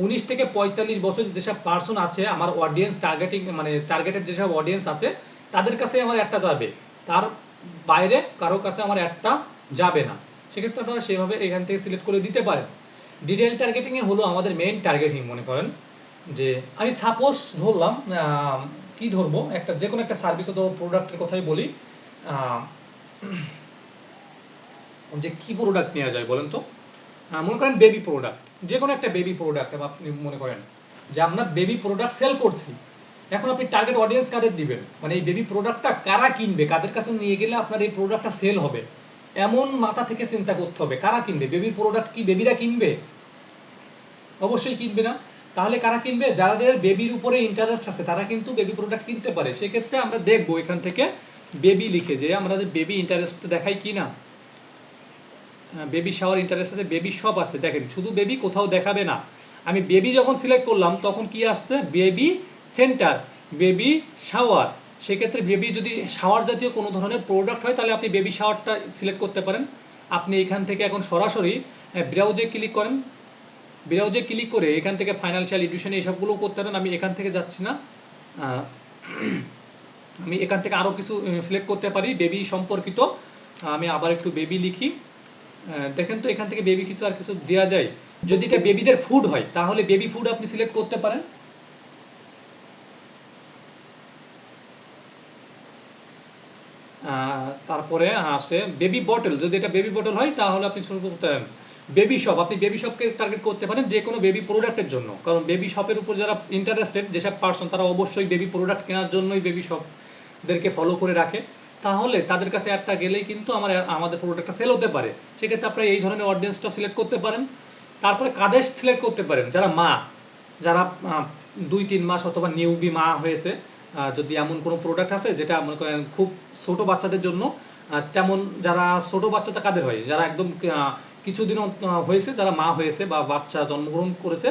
19 থেকে 45 বছর যেসব পার্সন আছে আমার অডিয়েন্স টার্গেটিং মানে টার্গেটেড যেসব অডিয়েন্স আছে তাদের কাছে আমার অ্যাডটা যাবে, তার বাইরে কারো কাছে আমার অ্যাডটা যাবে না। সেক্ষেত্রে আপনারা সেভাবে এখান থেকে সিলেক্ট করে দিতে পারেন। ডিটেইল টার্গেটিং এ হলো আমাদের মেইন টার্গেটিং। মনে করেন যে আমি সাপোজ ধরলাম কি ধরবো, একটা যে কোনো একটা সার্ভিস অথবা প্রোডাক্টের কথাই বলি, যে কি প্রোডাক্ট নেওয়া যায় বলেন তো। মনে করেন বেবি প্রোডাক্ট, যে কোনো একটা বেবি প্রোডাক্ট আপনি মনে করেন যে আমরা বেবি প্রোডাক্ট সেল করছি। এখন আপনি টার্গেট অডিয়েন্স কাদের দিবেন, মানে এই বেবি প্রোডাক্টটা কারা কিনবে, কাদের কাছে নিয়ে গেলে আপনার এই প্রোডাক্টটা সেল হবে, এমন মাথা থেকে চিন্তা করতে হবে। কারা কিনবে বেবি প্রোডাক্ট? কি বেবিরা কিনবে? অবশ্যই কিনবে না। তাহলে কারা কিনবে? যাদের বেবির উপরে ইন্টারেস্ট আছে তারা কিন্তু বেবি প্রোডাক্ট কিনতে পারে। সেক্ষেত্রে আমরা দেখবো এখান থেকে বেবি লিখে যে আমরা যে বেবি ইন্টারেস্ট দেখাই কি না, বেবি শাওয়ার ইন্টারেস্ট আছে, বেবি শপ আছে, দেখেন শুধু বেবি কোথাও দেখাবে না। আমি বেবি যখন সিলেক্ট করলাম তখন কি আসছে, বেবি সেন্টার, বেবি শাওয়ার। সেক্ষেত্রে বেবি যদি শাওয়ার জাতীয় কোনো ধরনের প্রোডাক্ট হয় তাহলে আপনি বেবি শাওয়ারটা সিলেক্ট করতে পারেন। আপনি এখান থেকে এখন সরাসরি ব্রাউজে ক্লিক করেন, ব্রাউজে ক্লিক করে এখান থেকে ফাইন্যান্সিয়াল এডুকেশন এইসবগুলো করতে পারেন। আমি এখান থেকে যাচ্ছি না, আমি এখান থেকে আরও কিছু সিলেক্ট করতে পারি বেবি সম্পর্কিত। আমি আবার একটু বেবি লিখি, দেখেন তো এখান থেকে বেবি কিছু আর কিছু দেওয়া যায়। যদি এটা বেবিদের ফুড হয় তাহলে বেবি ফুড আপনি সিলেক্ট করতে পারেন। তারপরে আসে বেবি বটল, যদি এটা বেবি বটল হয় তাহলে আপনি শুরু করতে পারেন। বেবি শপ, আপনি বেবি শপকে টার্গেট করতে পারেন যে কোনো বেবি প্রোডাক্টের জন্য, কারণ বেবি শপের উপর যারা ইন্টারেস্টেড যেসব পার্সন তারা অবশ্যই বেবি প্রোডাক্ট কেনার জন্যই বেবি শপদেরকে ফলো করে রাখে, তাহলে তাদের কাছে একটা গেলেই কিন্তু আমাদের প্রোডাক্টটা সেল হতে পারে। সেক্ষেত্রে আপনারা এই ধরনের অডিয়েন্সটা সিলেক্ট করতে পারেন। তারপরে কাদের সিলেক্ট করতে পারেন, যারা মা, যারা 2-3 মাস অথবা নিউবি মা হয়েছে, যদি এমন কোনো প্রোডাক্ট আছে যেটা মনে করেন খুব ছোট বাচ্চাদের জন্য, তেমন যারা ছোট বাচ্চাটা কাদের হয়, যারা একদম কিছুদিনও হয়েছে, যারা মা হয়েছে বা বাচ্চা জন্মগ্রহণ করেছে,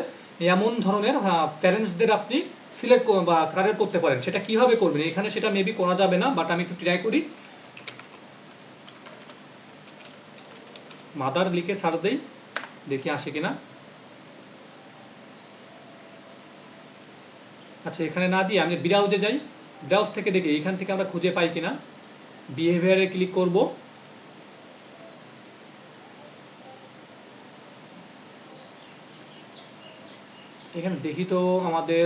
এমন ধরনের প্যারেন্টসদের আপনি সিলেক্ট বা টার্গেট করতে পারেন। সেটা কিভাবে করবেন, এখানে সেটা মেবি করা যাবে না, বাট আমি একটু ট্রাই করি। মাদার লিখে সার্চ দেই, দেখি আসে কিনা। আচ্ছা, এখানে না দিয়ে আমি ব্রাউজে যাই, ব্রাউজ থেকে দেখি এখান থেকে আমরা খুঁজে পাই কিনা। বিহেভিয়ারে ক্লিক করব, এখানে দেখি তো আমাদের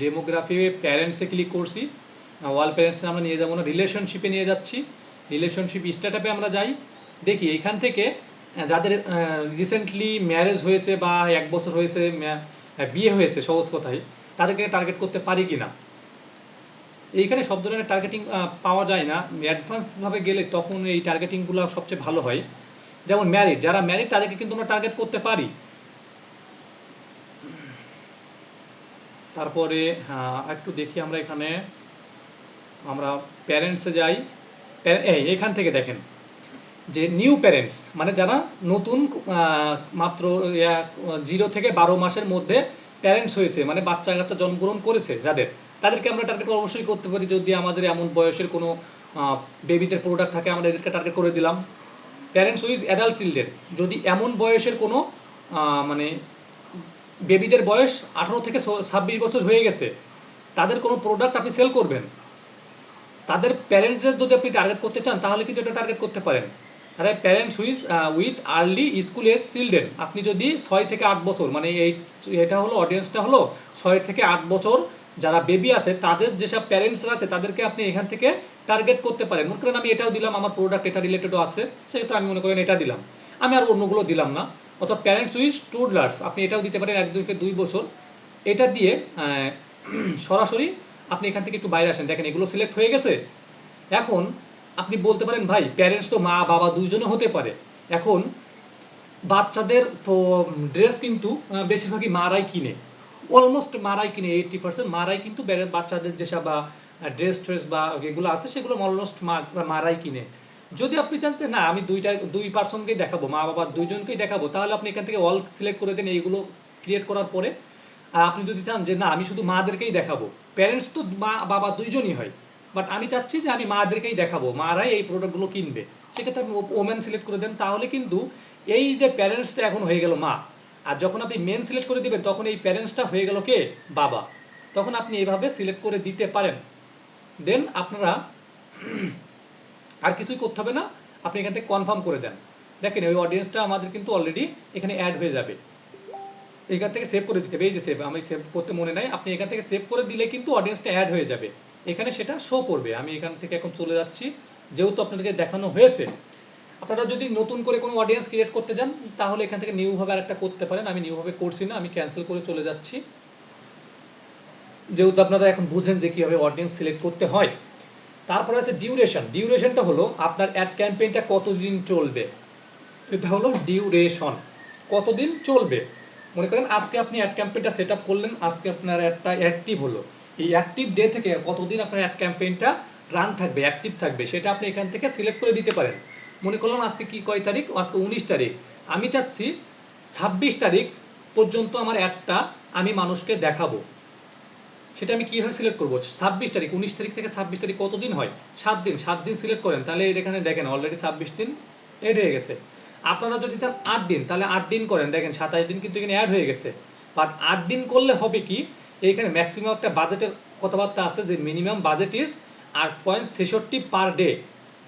ডেমোগ্রাফি প্যারেন্টসে ক্লিক করছি, ওয়াল প্যারেন্টসে আমরা নিয়ে যাবো না, রিলেশনশিপে নিয়ে যাচ্ছি। রিলেশনশিপ স্টার্টআপে আমরা যাই, দেখি এখান থেকে যাদের রিসেন্টলি ম্যারেজ হয়েছে বা 1 বছর হয়েছে বিয়ে হয়েছে, সহজ কথায় তাদেরকে টার্গেট করতে পারি কিনা। এইখানে সব ধরনের টার্গেটিং পাওয়া যায় না, অ্যাডভান্সভাবে গেলে তখন এই টার্গেটিংগুলো সবচেয়ে ভালো হয়। যেমন ম্যারিড, যারা ম্যারিড তাদেরকে কিন্তু আমরা টার্গেট করতে পারি। তারপরে একটু দেখি আমরা এখানে, আমরা প্যারেন্টসে যাই। এখান থেকে দেখেন যে নিউ প্যারেন্টস মানে যারা নতুন মাত্র 0 থেকে 12 মাসের মধ্যে প্যারেন্টস হয়েছে, মানে বাচ্চা কাচ্চা জন্মগ্রহণ করেছে যাদের, তাদেরকে আমরা টার্গেট অবশ্যই করতে পারি। যদি আমাদের এমন বয়সের কোনো বেবিদের প্রোডাক্ট থাকে আমরা এদেরকে টার্গেট করে দিলাম। প্যারেন্টস উইথ অ্যাডাল্ট চিলড্রেন, যদি এমন বয়সের কোনো মানে বেবিদের বয়স 18 থেকে 26 বছর হয়ে গেছে, তাদের কোনো প্রোডাক্ট আপনি সেল করবেন, তাদের প্যারেন্টসদের যদি আপনি টার্গেট করতে চান তাহলে কিন্তু এটা টার্গেট করতে পারেন। আরে parents with early school age children, আপনি যদি 6 থেকে 8 বছর, মানে এটা হলো অডিয়েন্সটা হলো 6 থেকে 8 বছর যারা বেবি আছে, তাদের যেসব প্যারেন্টসরা আছে তাদেরকে আপনি এখান থেকে টার্গেট করতে পারেন। মনে করেন আমি এটাও দিলাম, আমার প্রোডাক্ট এটা রিলেটেডও আছে, সেহেতু আমি মনে করেন এটা দিলাম, আমি আর অন্যগুলো দিলাম না। অর্থাৎ প্যারেন্টস উইথ টুডলার্স আপনি এটাও দিতে পারেন, 1 থেকে 2 বছর। এটা দিয়ে সরাসরি আপনি এখান থেকে একটু বাইরে আসেন, দেখেন এগুলো সিলেক্ট হয়ে গেছে। এখন আপনি বলতে পারেন ভাই প্যারেন্টস তো মা বাবা দুইজনে হতে পারে। এখন বাচ্চাদের ড্রেস কিন্তু বেশিরভাগই মারাই কিনে, অলমোস্ট মারাই কিনে, 80% মারাই কিন্তু বাচ্চাদের যেসব ড্রেস ট্রেস বা এগুলো আছে সেগুলো অলমোস্ট মারাই কিনে। যদি আপনি চান যে না আমি দুই পার্সনকেই দেখাবো, মা বাবা দুইজনকেই দেখাবো, তাহলে আপনি এখান থেকে অল সিলেক্ট করে দেন এইগুলো ক্রিয়েট করার পরে। আর আপনি যদি চান যে না আমি শুধু মাদেরকেই দেখাবো, প্যারেন্টস তো মা বাবা দুইজনই হয়, বাট আমি চাচ্ছি যে আমি মাদেরকেই দেখাবো, মারাই এই প্রোডাক্টগুলো কিনবে, সেক্ষেত্রে আপনি ওমেন সিলেক্ট করে দেন। তাহলে কিন্তু এই যে প্যারেন্টসটা এখন হয়ে গেল মা, আর যখন আপনি মেন সিলেক্ট করে দিবেন তখন এই প্যারেন্টসটা হয়ে গেল কে, বাবা। তখন আপনি এইভাবে সিলেক্ট করে দিতে পারেন। দেন আপনারা আর কিছুই করতে হবে না, আপনি এখান থেকে কনফার্ম করে দেন। দেখেন ওই অডিয়েন্সটা আমাদের কিন্তু অলরেডি এখানে অ্যাড হয়ে যাবে। এখান থেকে সেভ করে দিতে হবে, এই যে সেভ, আমি সেভ করতে মনে নাই, আপনি এখান থেকে সেভ করে দিলে কিন্তু অডিয়েন্সটা অ্যাড হয়ে যাবে, এখানে সেটা শো করবে। আমি এখান থেকে এখন চলে যাচ্ছি, যেহেতু আপনাদেরকে দেখানো হয়েছে। আপনারা যদি নতুন করে কোনো অডিয়েন্স ক্রিয়েট করতে চান তাহলে এখান থেকে নিউভাবে আরেকটা করতে পারেন। আমি নিউভাবে করছি না, আমি ক্যান্সেল করে চলে যাচ্ছি, যেহেতু আপনারা এখন বুঝেন যে কীভাবে অডিয়েন্স সিলেক্ট করতে হয়। তারপরে আছে ডিউরেশন। ডিউরেশনটা হলো আপনার অ্যাড ক্যাম্পেইনটা কতদিন চলবে, এটা হলো ডিউরেশন, কতদিন চলবে। মনে করেন আজকে আপনি অ্যাড ক্যাম্পেইনটা সেট আপ করলেন, আজকে আপনার একটা অ্যাক্টিভ হলো, এই অ্যাক্টিভ ডে থেকে কতদিন আপনার অ্যাড ক্যাম্পেইনটা রান থাকবে, অ্যাক্টিভ থাকবে, সেটা আপনি এখান থেকে সিলেক্ট করে দিতে পারেন। মনে করলাম আজকে কি কয় তারিখ, আজকে 19 তারিখ, আমি চাচ্ছি 26 তারিখ পর্যন্ত আমার অ্যাডটা আমি মানুষকে দেখাবো। সেটা আমি কীভাবে সিলেক্ট করবো, 26 তারিখ, 19 তারিখ থেকে 26 তারিখ কতদিন হয়, 7 দিন, 7 দিন সিলেক্ট করেন, তাহলে এখানে দেখেন অলরেডি 26 দিন এড হয়ে গেছে। আপনারা যদি চান 8 দিন, তাহলে 8 দিন করেন, দেখেন 27 দিন কিন্তু এখানে অ্যাড হয়ে গেছে। বাট 8 দিন করলে হবে কি, এইখানে ম্যাক্সিমাম একটা বাজেটের কথাবার্তা আছে যে minimum budget is 8.66 per day,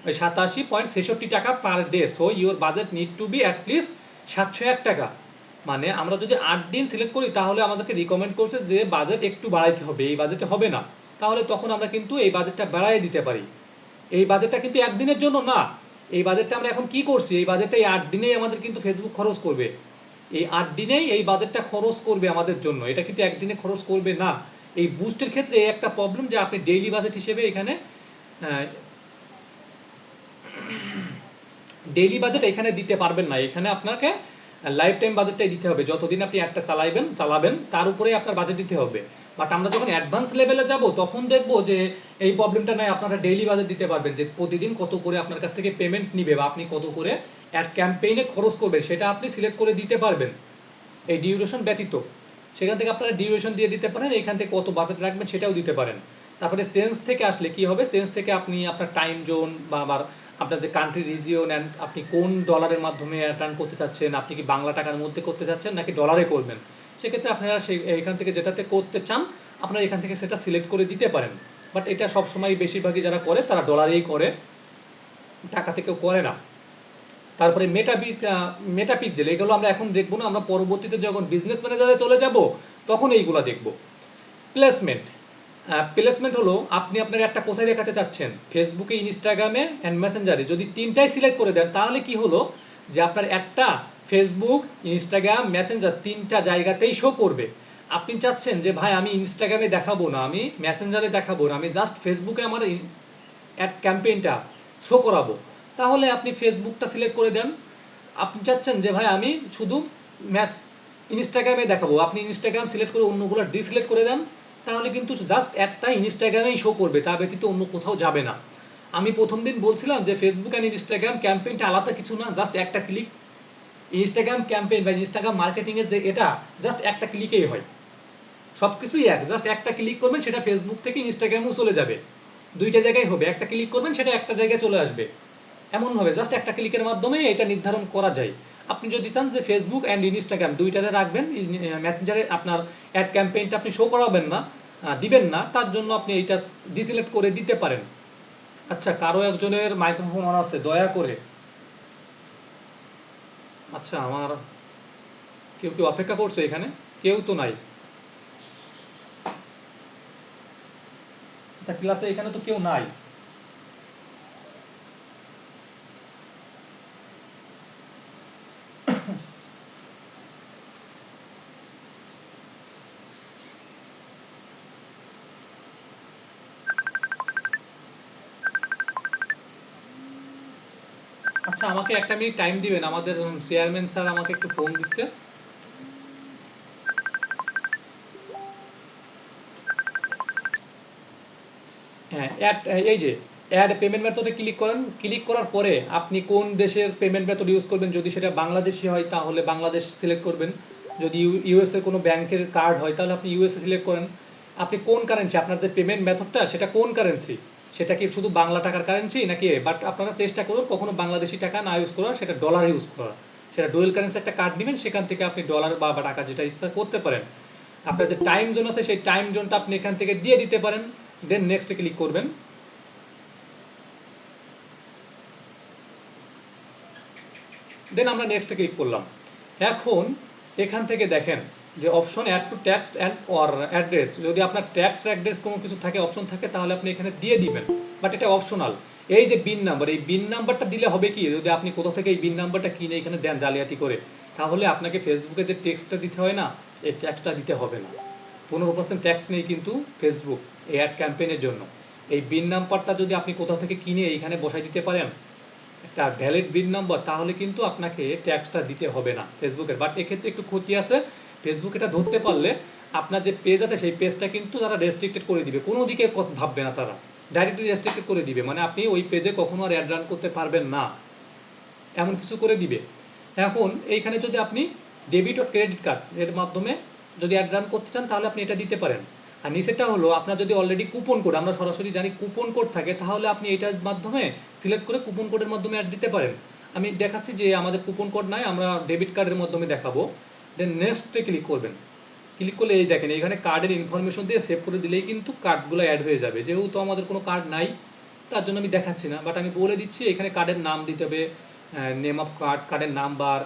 ওই 87.66 টাকা per day. So your budget need to be at least 701 টাকা। মানে আমরা যদি 8 দিন সিলেক্ট করি তাহলে আমাদেরকে রিকমেন্ড করছে যে বাজেট একটু বাড়াইতে হবে, এই বাজেটে হবে না, তাহলে তখন আমরা কিন্তু এই বাজেটটা বাড়াই দিতে পারি। এই বাজেটটা কিন্তু একদিনের জন্য না, এই বাজেটটা আমরা এখন কি করছি, এই বাজেটটা এই 8 দিনেই আমাদের কিন্তু ফেসবুক খরচ করবে, এই 8 দিনেই এই বাজেটটা খরচ করবে আমাদের জন্য, এটা কিন্তু একদিনে খরচ করবে না। এই বুস্টের ক্ষেত্রে একটা প্রবলেম যে আপনি ডেইলি বাজেট হিসেবে এখানে ডেইলি বাজেট এখানে দিতে পারবেন না, এখানে আপনাকে লাইফ টাইম বাজেটটাই দিতে হবে, যতদিন আপনি একটা চালাবেন তার উপরে আপনার বাজেট দিতে হবে। বাট আমরা যখন অ্যাডভান্স লেভেলে যাব তখন দেখবো যে এই প্রবলেমটা নাই, আপনারা ডেইলি বাজেট দিতে পারবেন, যে প্রতিদিন কত করে আপনার কাছ থেকে পেমেন্ট নিবে বা আপনি কত করে অ্যাড ক্যাম্পেইনে খরচ করবেন সেটা আপনি সিলেক্ট করে দিতে পারবেন এই ডিউরেশন ব্যতীত। সেখান থেকে আপনারা ডিউরেশন দিয়ে দিতে পারেন, এখান থেকে কত বাজেট রাখবেন সেটাও দিতে পারেন। তারপরে সেন্স থেকে আসলে কি হবে, সেন্স থেকে আপনি আপনার টাইম জোন বা আবার আপনার যে কান্ট্রি রিজিয়ন অ্যান্ড আপনি কোন ডলারের মাধ্যমে রান করতে চাচ্ছেন, আপনি কি বাংলা টাকার মধ্যে করতে চাচ্ছেন নাকি ডলারে করবেন, সেক্ষেত্রে আপনারা এখান থেকে যেটাতে করতে চান আপনারা এখান থেকে সেটা সিলেক্ট করে দিতে পারেন। বাট এটা সবসময় বেশিরভাগই যারা করে তারা ডলারেই করে, টাকা থেকেও করে না। তারপরে মেটাপিক্সেল, এগুলো আমরা এখন দেখবো না, আমরা পরবর্তীতে যখন বিজনেস ম্যানেজারে চলে যাব তখন এইগুলো দেখব। প্লেসমেন্ট হলো আপনি আপনার একটা কোথায় দেখাতে চাচ্ছেন, ফেসবুকে, ইনস্টাগ্রামে অ্যান্ড মেসেঞ্জারে, যদি তিনটাই সিলেক্ট করে দেন তাহলে কি হলো যে আপনার একটা ফেসবুক, ইনস্টাগ্রাম, মেসেঞ্জার তিনটা জায়গাতেই শো করবে। আপনি চাচ্ছেন যে ভাই আমি ইনস্টাগ্রামে দেখাবো না, আমি মেসেঞ্জারে দেখাবো না, আমি জাস্ট ফেসবুকে আমার অ্যাড ক্যাম্পেইনটা শো করাবো, তাহলে আপনি ফেসবুকটা সিলেক্ট করে দেন। আপনি চাচ্ছেন যে ভাই আমি শুধু ইনস্টাগ্রামে দেখাবো, আপনি ইনস্টাগ্রাম সিলেক্ট করে অন্যগুলো ডিসিলেক্ট করে দেন। তাহলে কিন্তু জাস্ট অ্যাডটা ইনস্টাগ্রামেই শো করবে, তা ব্যতীত অন্য কোথাও যাবে না। আমি প্রথম দিন বলছিলাম যে ফেসবুক অ্যান্ড ইনস্টাগ্রাম ক্যাম্পেইনটা আলাদা কিছু না, জাস্ট একটা ক্লিক। ইনস্টাগ্রাম ক্যাম্পেইন বা ইনস্টাগ্রাম মার্কেটিংয়ের যে এটা জাস্ট একটা ক্লিকেই হয়, সব কিছুই এক, জাস্ট একটা ক্লিক করবেন সেটা ফেসবুক থেকে ইনস্টাগ্রামেও চলে যাবে, দুইটা জায়গায় হবে, একটা ক্লিক করবেন সেটা একটা জায়গায় চলে আসবে। এমনভাবে জাস্ট একটা ক্লিকের মাধ্যমে এটা নির্ধারণ করা যায়। আপনি যদি চান যে ফেসবুক অ্যান্ড ইনস্টাগ্রাম দুইটাতে রাখবেন, মেসেঞ্জারে আপনার অ্যাড ক্যাম্পেইনটা আপনি শো করাবেন না, দিবেন না, তার জন্য আপনি এইটা ডিসিলেক্ট করে দিতে পারেন। আচ্ছা, কারো একজনের মাইক্রোফোন অন আছে, দয়া করে। আচ্ছা, আমার কেউ কেউ অপেক্ষা করছে এখানে? কেউ তো নাই। আচ্ছা, ক্লাসে এখানে তো কেউ নাই। আচ্ছা, আমাকে একটা মিনিট টাইম দিবেন, আমাদের চেয়ারম্যান স্যার আমাকে একটু ফোন দিচ্ছে। হ্যাঁ, এই যে অ্যাড পেমেন্ট মেথডে ক্লিক করেন, ক্লিক করার পরে আপনি কোন দেশের পেমেন্ট মেথড ইউজ করবেন, যদি সেটা বাংলাদেশি হয় তাহলে বাংলাদেশ সিলেক্ট করবেন, যদি ইউএসএ কোনো ব্যাংকের কার্ড হয় তাহলে আপনি ইউএসএ সিলেক্ট করেন। আপনি কোন কারেন্সি, আপনার যে পেমেন্ট মেথডটা সেটা কোন কারেন্সি, সেটা কি শুধু বাংলা টাকার কারেন্সি নাকি, বাট আপনারা চেষ্টা করুন কখনো বাংলাদেশি টাকা না ইউজ করার, সেটা ডলার ইউজ করা। সেটা ডুয়েল কারেন্সি একটা কার্ড নেবেন, সেখান থেকে আপনি ডলার বা টাকা যেটা ইচ্ছা করতে পারেন। আপনার যে টাইম জোন আছে সেই টাইম জোনটা আপনি এখান থেকে দিয়ে দিতে পারেন, দেন নেক্সটে ক্লিক করবেন। দেন আমরা নেক্সটে ক্লিক করলাম। এখন এখান থেকে দেখেন যে option add to tax and or address, যদি আপনার ট্যাক্স অ্যাড্রেস কোনো কিছু থাকে, অপশন থাকে, তাহলে আপনি এখানে দিয়ে দিবেন, বাট এটা অপশনাল। এই যে বিন নাম্বার, এই বিন নাম্বারটা দিলে হবে কি, যদি আপনি কোথা থেকে এই বিন নাম্বারটা কিনে এখানে দেন জালিয়াতি করে, তাহলে আপনাকে ফেসবুকে যে ট্যাক্সটা দিতে হয় না, এই ট্যাক্সটা দিতে হবে না। 15% ট্যাক্স নেই কিন্তু ফেসবুক এই অ্যাড ক্যাম্পেইনের জন্য। এই বিন নাম্বারটা যদি আপনি কোথা থেকে কিনে এইখানে বসাই দিতে পারেন, একটা ভ্যালিড বিন নম্বর, তাহলে কিন্তু আপনাকে ট্যাক্সটা দিতে হবে না ফেসবুকের। বাট এক্ষেত্রে একটু ক্ষতি আছে, ফেসবুক এটা ধরতে পারলে আপনার যে পেজ আছে সেই পেজটা কিন্তু তারা রেস্ট্রিক্টেড করে দিবে, কোনো দিকে ভাববে না, তারা ডাইরেক্টলি রেস্ট্রিক্টেড করে দিবে, মানে আপনি ওই পেজে কখনো আর অ্যাড রান করতে পারবেন না, এমন কিছু করে দিবে। এখন এইখানে যদি আপনি ডেবিট ও ক্রেডিট কার্ড এর মাধ্যমে যদি অ্যাড রান করতে চান তাহলে আপনি এটা দিতে পারেন। আর নিচেটা হলো আপনার যদি অলরেডি কুপন কোড, আমরা সরাসরি জানি কুপন কোড থাকে, তাহলে আপনি এটার মাধ্যমে সিলেক্ট করে কুপন কোডের মাধ্যমে অ্যাড দিতে পারেন। আমি দেখাচ্ছি যে আমাদের কুপন কোড নাই, আমরা ডেবিট কার্ডের মাধ্যমে দেখাবো। দেন নেক্সটে ক্লিক করবেন। ক্লিক করলে এই দেখেন এখানে কার্ডের ইনফরমেশন দিয়ে সেভ করে দিলেই কিন্তু কার্ডগুলো অ্যাড হয়ে যাবে। যেহেতু আমাদের কোনো কার্ড নাই তার জন্য আমি দেখাচ্ছি না, বাট আমি বলে দিচ্ছি এখানে কার্ডের নাম দিতে হবে, নেম অফ কার্ড, কার্ডের নাম্বার,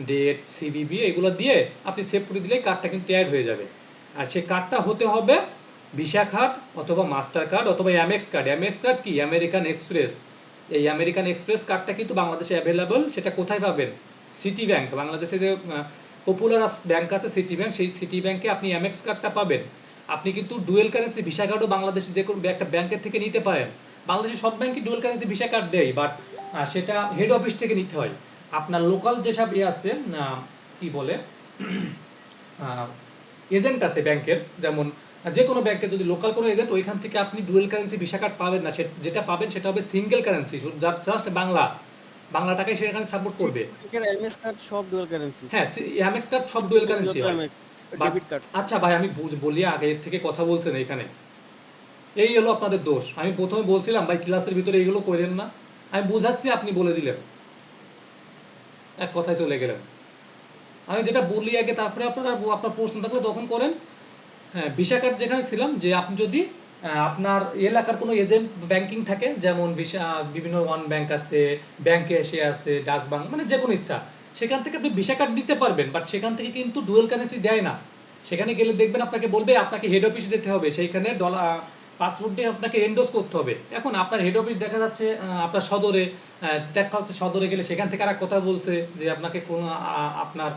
ডেট, সিভিভি, এগুলো দিয়ে আপনি সেভ করে দিলেই কার্ডটা কিন্তু অ্যাড হয়ে যাবে। আর সেই কার্ডটা হতে হবে ভিসা কার্ড অথবা মাস্টার কার্ড অথবা এমএক্স কার্ড। এমএক্স কার্ড কি, আমেরিকান এক্সপ্রেস। এই আমেরিকান এক্সপ্রেস কার্ডটা কিন্তু বাংলাদেশে অ্যাভেলেবল। সেটা কোথায় পাবেন? সিটি ব্যাংক, বাংলাদেশে যে পপুলার ব্যাংক আছে সিটি ব্যাংক, সেই সিটি ব্যাংকে আপনি এমএক্স কার্ডটা পাবেন। আপনি কিন্তু ডুয়েল কারেন্সি ভিসা কার্ডও বাংলাদেশে যে কোনো একটা ব্যাংকের থেকে নিতে পারেন। বাংলাদেশে সব ব্যাংকই ডুয়েল কারেন্সি ভিসা কার্ড দেয়, বাট সেটা হেড অফিস থেকে নিতে হয়। আপনার লোকাল যেসব আছে কি বলে এজেন্ট আছে ব্যাংকের, যেমন যে কোনো ব্যাংকে যদি লোকাল কোনো এজেন্ট, ওইখান থেকে আপনি ডুয়েল কারেন্সি ভিসা কার্ড পাবেন না। যেটা পাবেন সেটা হবে সিঙ্গেল কারেন্সি, জাস্ট বাংলা টাকায় সেখানে সাপোর্ট করবে। এমএস কার্ড সব ডুয়াল কারেন্সি। হ্যাঁ, এমএক্স কার্ড সব ডুয়েল কারেন্সি হয়। Debit card. আচ্ছা ভাই, আমি বলি আগে থেকে কথা বলছেন এখানে, এই হলো আপনাদের দোষ। আমি প্রথমে বলছিলাম ভাই ক্লাসের ভিতরে এইগুলো করেন না, আমি বুঝাচ্ছি আপনি বলে দিলেন, এক কথায় চলে গেলেন। আমি যেটা বলি আগে, তারপরে আপনার প্রশ্ন থাকলে তখন করেন। হ্যাঁ, ভিসা কার্ড যেখানে ছিলাম, যে আপনি যদি আপনার এলাকার কোনো এজেন্ট ব্যাংকিং থাকে, যেমন বিভিন্ন ওয়ান ব্যাংক আছে, ব্যাংকে এসে আছে, ডাচ ব্যাংক, মানে যে কোনো ইচ্ছা, সেখান থেকে আপনি ভিসা কার্ড নিতে পারবেন। বাট সেখান থেকে কিন্তু ডুয়েল কারেন্সি দেয় না। সেখানে গেলে দেখবেন আপনাকে বলবে আপনাকে হেড অফিস যেতে হবে, সেইখানে পাসপোর্ট দিয়ে আপনাকে এন্ডোজ করতে হবে। এখন আপনার হেড অফিস দেখা যাচ্ছে আপনার সদরে, দেখা যাচ্ছে সদরে গেলে সেখান থেকে আর কথা বলছে যে আপনাকে কোনো আপনার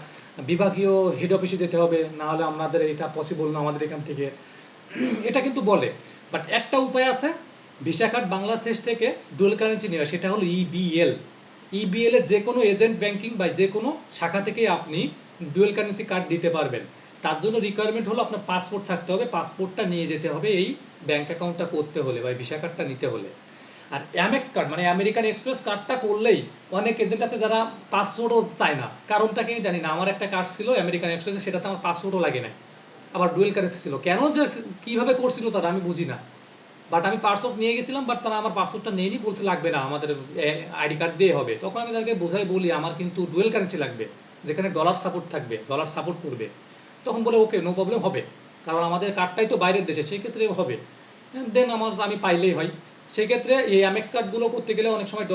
বিভাগীয় হেড অফিসে যেতে হবে, না হলে আমাদের এটা পসিবল না আমাদের এখান থেকে, এটা কিন্তু বলে। বাট একটা উপায় আছে ভিসা কার্ড বাংলাদেশ থেকে ডুয়াল কারেন্সি নেওয়া, সেটা হলো ইবিএল। ইবিএল এর যে কোনো এজেন্ট ব্যাংকিং বা যে কোনো শাখা থেকে আপনি ডুয়াল কারেন্সি কার্ড দিতে পারবেন। তার জন্য রিকোয়ারমেন্ট হলো আপনার পাসপোর্ট থাকতে হবে, পাসপোর্টটা নিয়ে যেতে হবে এই ব্যাংক অ্যাকাউন্টটা করতে হলে বা ভিসা কার্ডটা নিতে হলে। আর অ্যামেক্স কার্ড মানে আমেরিকান এক্সপ্রেস কার্ডটা করলেই অনেক এজেন্ট আছে যারা পাসপোর্টও চায় না, কারণটা কি আমি জানি না। আমার একটা কার্ড ছিল আমেরিকান এক্সপ্রেসে, সেটাতে আমার পাসপোর্টও লাগে না, আবার ডুয়েল কারেন্সি ছিল। কেন যে কীভাবে করছিল তারা আমি বুঝি না, বাট আমি পাসপোর্ট নিয়ে গেছিলাম, বাট তারা আমার পাসপোর্টটা নেয়নি, বলছে লাগবে না, আমাদের আইডি কার্ড দিয়ে হবে। তখন আমি তাদেরকে বোঝাই বলি আমার কিন্তু ডুয়েল কারেন্সি লাগবে, যেখানে ডলার সাপোর্ট থাকবে, ডলার সাপোর্ট করবে। তখন বলে ওকে নো প্রবলেম হবে, কারণ আমাদের কার্ডটাই তো বাইরের দেশে, সেই ক্ষেত্রে হবে, দেন আমি পাইলেই হয়। সেই ক্ষেত্রে এই অ্যামেক্স কার্ডগুলো করতে গেলে অনেক সময়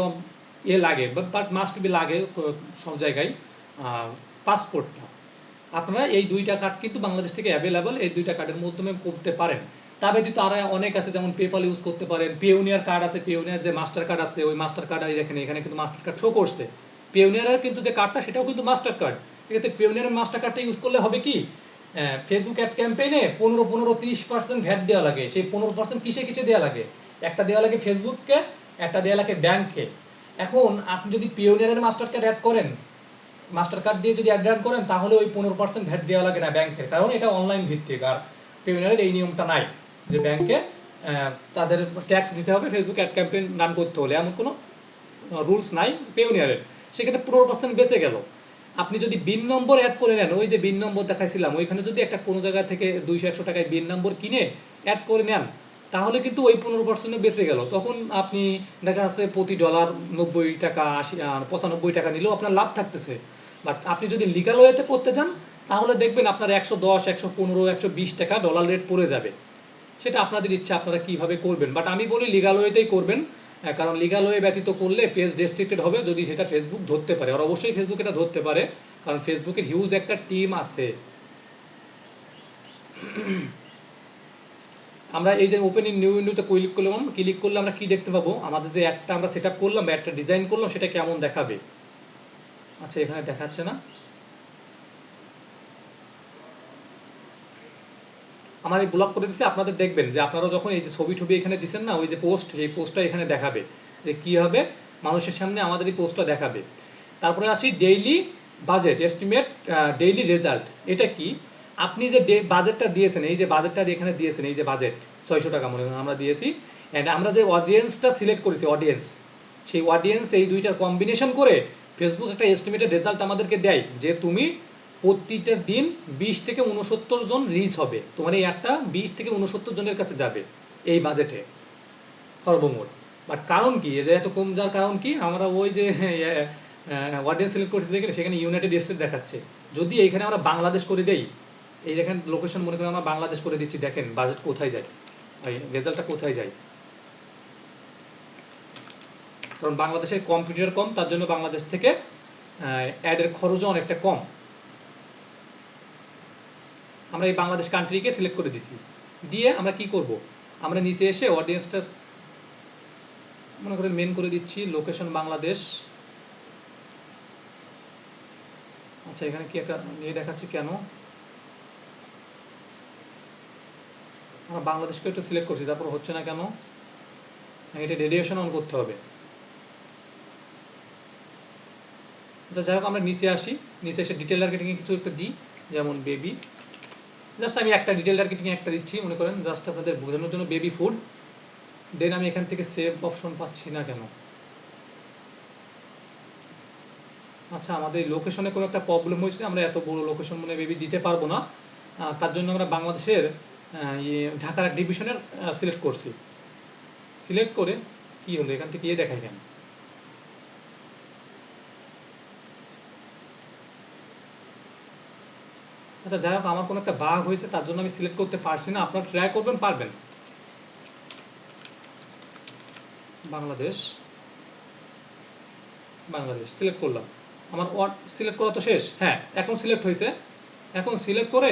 লাগে, বাট মাস্ট বি লাগে সব জায়গায় পাসপোর্টটা। আপনারা এই দুইটা কার্ড কিন্তু বাংলাদেশ থেকে অ্যাভেলেবল, এই দুইটা কার্ডের মাধ্যমে করতে পারেন। তা ব্যতীত আরও অনেক আছে, যেমন পেপাল ইউজ করতে পারেন, পেউনিয়ার কার্ড আছে, পেউনিয়ার যে মাস্টার কার্ড আছে, ওই মাস্টার কার্ড দেখেন এখানে কিন্তু মাস্টার কার্ড শো করছে। পেউনিয়ারের কিন্তু যে কার্ডটা সেটাও কিন্তু মাস্টার কার্ড। এক্ষেত্রে পেউনিয়ারের মাস্টার কার্ডটা ইউজ করলে হবে কি, ফেসবুক অ্যাড ক্যাম্পেইনে 15-30% ভ্যাট দেওয়া লাগে। সেই 15% কিসে কিসে দেওয়া লাগে, একটা দেওয়া লাগে ফেসবুককে, একটা দেওয়া লাগে ব্যাংককে। এখন আপনি যদি পেউনিয়ারের মাস্টার কার্ড অ্যাড করেন, মাস্টার কার্ড দিয়ে যদি অ্যাড করেন, তাহলে ওই 15% ভ্যাট দেওয়া লাগে না ব্যাংকের, কারণ এটা অনলাইন ভিত্তিক। আর পেউনিয়ারের এই নিয়মটা নাই যে ব্যাংকে তাদের ট্যাক্স দিতে হবে ফেসবুক অ্যাড ক্যাম্পেইন রান করতে হলে, এমন কোনো রুলস নাই পেউনিয়ারের। সেক্ষেত্রে 15% বেঁচে গেল। আপনি যদি বিন নম্বর অ্যাড করে নেন, ওই যে বিন নম্বর দেখাইছিলাম, ওইখানে যদি একটা কোনো জায়গা থেকে 200-100 টাকায় বিন নম্বর কিনে অ্যাড করে নেন, তাহলে কিন্তু ওই 15% বেঁচে গেল। তখন আপনি দেখা যাচ্ছে প্রতি ডলার 90 টাকা 95 টাকা নিলেও আপনার লাভ থাকতেছে। বাট আপনি যদি লিগাল ওয়েতে করতে যান, তাহলে দেখবেন আপনার 110, 115, 120 টাকা ডলার রেট পড়ে যাবে। সেটা আপনাদের ইচ্ছা, আপনারা কিভাবে করবেন। বাট আমি বলি লিগাল ওয়েতেই করবেন, কারণ লিগাল ওয়ে ব্যতীত করলে পেজ রেস্ট্রিক্টেড হবে, যদি সেটা ফেসবুক ধরতে পারে। আর অবশ্যই ফেসবুক এটা ধরতে পারে, কারণ ফেসবুকের হিউজ একটা টিম আছে। আমরা এই যে ওপেন ইন নিউ উইন্ডোতে ক্লিক করলে আমরা কি দেখতে পাবো, আমাদের যে একটা আমরা সেট আপ করলাম বা একটা ডিজাইন করলাম, সেটা কেমন দেখাবে। আচ্ছা, এখানে দেখাচ্ছে না, আমার এই ব্লক করে দিচ্ছে। আপনাদের দেখবেন যে আপনারা যখন এই যে ছবি এখানে দিচ্ছেন না, ওই যে পোস্ট, এই পোস্টটা এখানে দেখাবে যে কি হবে, মানুষের সামনে আমাদের এই পোস্টটা দেখাবে। তারপরে আসি daily budget estimate, daily result. এটা কি, আপনি যে বাজেটটা দিয়েছেন, এই যে বাজেটটা এখানে দিয়েছেন, এই যে বাজেট 600 টাকা মনে আমরা দিয়েছি, অ্যান্ড আমরা যে অডিয়েন্সটা সিলেক্ট করেছি অডিয়েন্স, সেই অডিয়েন্স এই দুইটার কম্বিনেশন করে ফেসবুক একটা এস্টিমেটেড রেজাল্ট আমাদেরকে দেয় যে তুমি প্রতিটা দিন 20 থেকে 69 জন রিচ হবে, তোমার এই একটা 20 থেকে 69 জনের কাছে যাবে এই বাজেটে সর্বমোট। বাট কারণ কি, এদের এত কম যাওয়ার কারণ কি, আমরা ওই যে অডিয়েন্স সিলেক্ট করছি দেখেন, সেখানে ইউনাইটেড স্টেট দেখাচ্ছে। যদি এইখানে আমরা বাংলাদেশ করে দেই, এই দেখেন লোকেশন মনে করি আমরা বাংলাদেশ করে দিচ্ছি, দেখেন বাজেট কোথায় যায়, রেজাল্টটা কোথায় যায়। কারণ বাংলাদেশের কম্পিউটার কম, তার জন্য বাংলাদেশ থেকে অ্যাডের খরচও অনেকটা কম। আমরা এই বাংলাদেশ কান্ট্রিকে সিলেক্ট করে দিছি, দিয়ে আমরা কি করব, আমরা নিচে এসে অডিয়েন্সটা মনে করেন মেন করে দিচ্ছি, লোকেশন বাংলাদেশ। আচ্ছা, এখানে কি একটা নিয়ে দেখাচ্ছি কেন, আমরা বাংলাদেশকে একটু সিলেক্ট করছি, তারপর হচ্ছে না কেন, এটা রেডিয়েশন অন করতে হবে। আচ্ছা, যাই হোক, আমরা নিচে আসি, নিচে এসে ডিটেল মার্কেটিংয়ে কিছু একটা দিই, যেমন বেবি। জাস্ট আমি একটা ডিটেল মার্কেটিংয়ে একটা দিচ্ছি, মনে করেন জাস্ট আপনাদের বোঝানোর জন্য, বেবি ফুড। দেন আমি এখান থেকে সেভ অপশন পাচ্ছি না কেন। আচ্ছা, আমাদের লোকেশনে কোনো একটা প্রবলেম হয়েছে, আমরা এত বড় লোকেশন মনে বেবি দিতে পারবো না, তার জন্য আমরা বাংলাদেশের ঢাকার ডিভিশনের সিলেক্ট করছি। সিলেক্ট করে কি হলো, এখান থেকে দেখাই কেন। আচ্ছা, যাই হোক, আমার কোনো একটা বাগ হয়েছে, তার জন্য আমি সিলেক্ট করতে পারছি না। আপনারা ট্রাই করবেন, পারবেন। বাংলাদেশ সিলেক্ট করলাম, আমার ওয়ার্ড সিলেক্ট করা তো শেষ। হ্যাঁ, এখন সিলেক্ট হয়েছে। এখন সিলেক্ট করে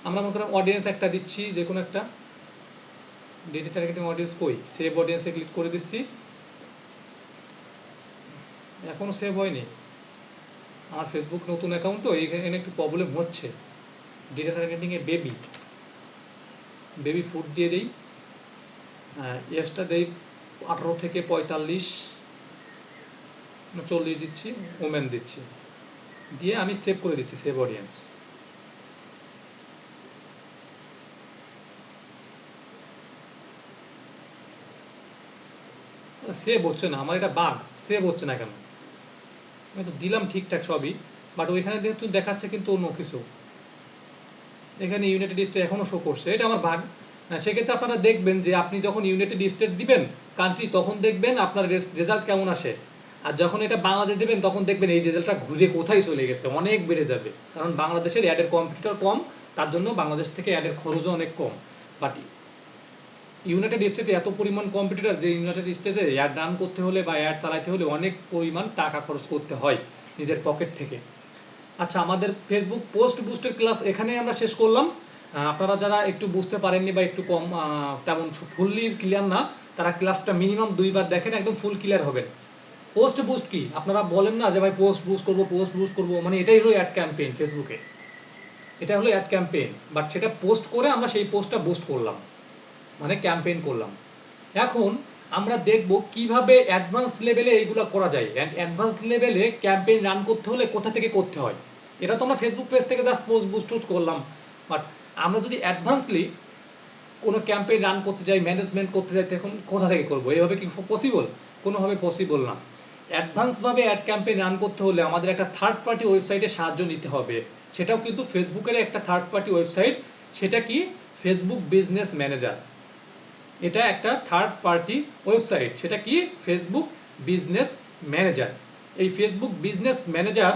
আমরা মনে করেন অডিয়েন্স একটা দিচ্ছি, যে কোনো একটা ডেটা টার্গেটিং অডিয়েন্স, কই সেভ অডিয়েন্সে ক্লিক করে দিচ্ছি। এখনও সেভ হয়নি, আমার ফেসবুক নতুন অ্যাকাউন্ট তো, এইখানে একটু প্রবলেম হচ্ছে। ডেটা টার্গেটিংয়ে বেবি ফুড দিয়ে দিই, এজটা দেই 18 থেকে 45, 40 দিচ্ছি, ওমেন দিচ্ছি, দিয়ে আমি সেভ করে দিচ্ছি, সেভ অডিয়েন্স। সেভ হচ্ছে না, আমার এটা বাগ, সেভ হচ্ছে না কেন? আমি তো দিলাম ঠিকঠাক সবই, বাট ওইখানে যেহেতু দেখাচ্ছে কিন্তু অন্য কিছু। এখানে ইউনাইটেড স্টেট এখনও শো করছে, এটা আমার ভাগ। সেক্ষেত্রে আপনারা দেখবেন যে আপনি যখন ইউনাইটেড স্টেট দিবেন কান্ট্রি, তখন দেখবেন আপনার রেজাল্ট কেমন আসে। আর যখন এটা বাংলাদেশ দেবেন তখন দেখবেন এই রেজাল্টটা ঘুরে কোথায় চলে গেছে, অনেক বেড়ে যাবে। কারণ বাংলাদেশের অ্যাডের কম্পিউটার কম, তার জন্য বাংলাদেশ থেকে অ্যাডের খরচও অনেক কম। বাট ইউনাইটেড স্টেটে এত পরিমাণ কম্পিউটার যে ইউনাইটেড স্টেটে অ্যাড রান করতে হলে বা অ্যাড চালাতে হলে অনেক পরিমাণ টাকা খরচ করতে হয় নিজের পকেট থেকে। আচ্ছা, আমাদের ফেসবুক পোস্ট বুস্টের ক্লাস এখানে আমরা শেষ করলাম। আপনারা যারা একটু বুঝতে পারেননি বা একটু কম তেমন ফুললি ক্লিয়ার না, তারা ক্লাসটা মিনিমাম 2বার দেখেন, একদম ফুল ক্লিয়ার হবেন। পোস্ট বুস্ট কি আপনারা বলেন না যে ভাই পোস্ট বুস্ট করবো, মানে এটাই হলো অ্যাড ক্যাম্পেইন ফেসবুকে, এটা হলো অ্যাড ক্যাম্পেইন। বাট সেটা পোস্ট করে আমরা সেই পোস্টটা বুস্ট করলাম, মানে ক্যাম্পেইন করলাম। এখন আমরা দেখব কিভাবে অ্যাডভান্স লেভেলে এইগুলো করা যায়। অ্যাডভান্স লেভেলে ক্যাম্পেইন রান করতে হলে কোথা থেকে করতে হয়, এটা তো আমরা ফেসবুক পেজ থেকে জাস্ট পোস্ট বুস্ট করলাম। বাট আমরা যদি অ্যাডভান্সলি কোনো ক্যাম্পেইন রান করতে যাই, ম্যানেজমেন্ট করতে যাই, তখন কোথা থেকে করবো? এইভাবে কি পসিবল? কোনোভাবে পসিবল না। অ্যাডভান্সভাবে অ্যাড ক্যাম্পেইন রান করতে হলে আমাদের একটা থার্ড পার্টি ওয়েবসাইটের সাহায্য নিতে হবে। সেটাও কিন্তু ফেসবুকের একটা থার্ড পার্টি ওয়েবসাইট। সেটা কি? Facebook business manager. এটা একটা থার্ড পার্টি ওয়েবসাইট। সেটা কি? Facebook business manager. এই ফেসবুক বিজনেস ম্যানেজার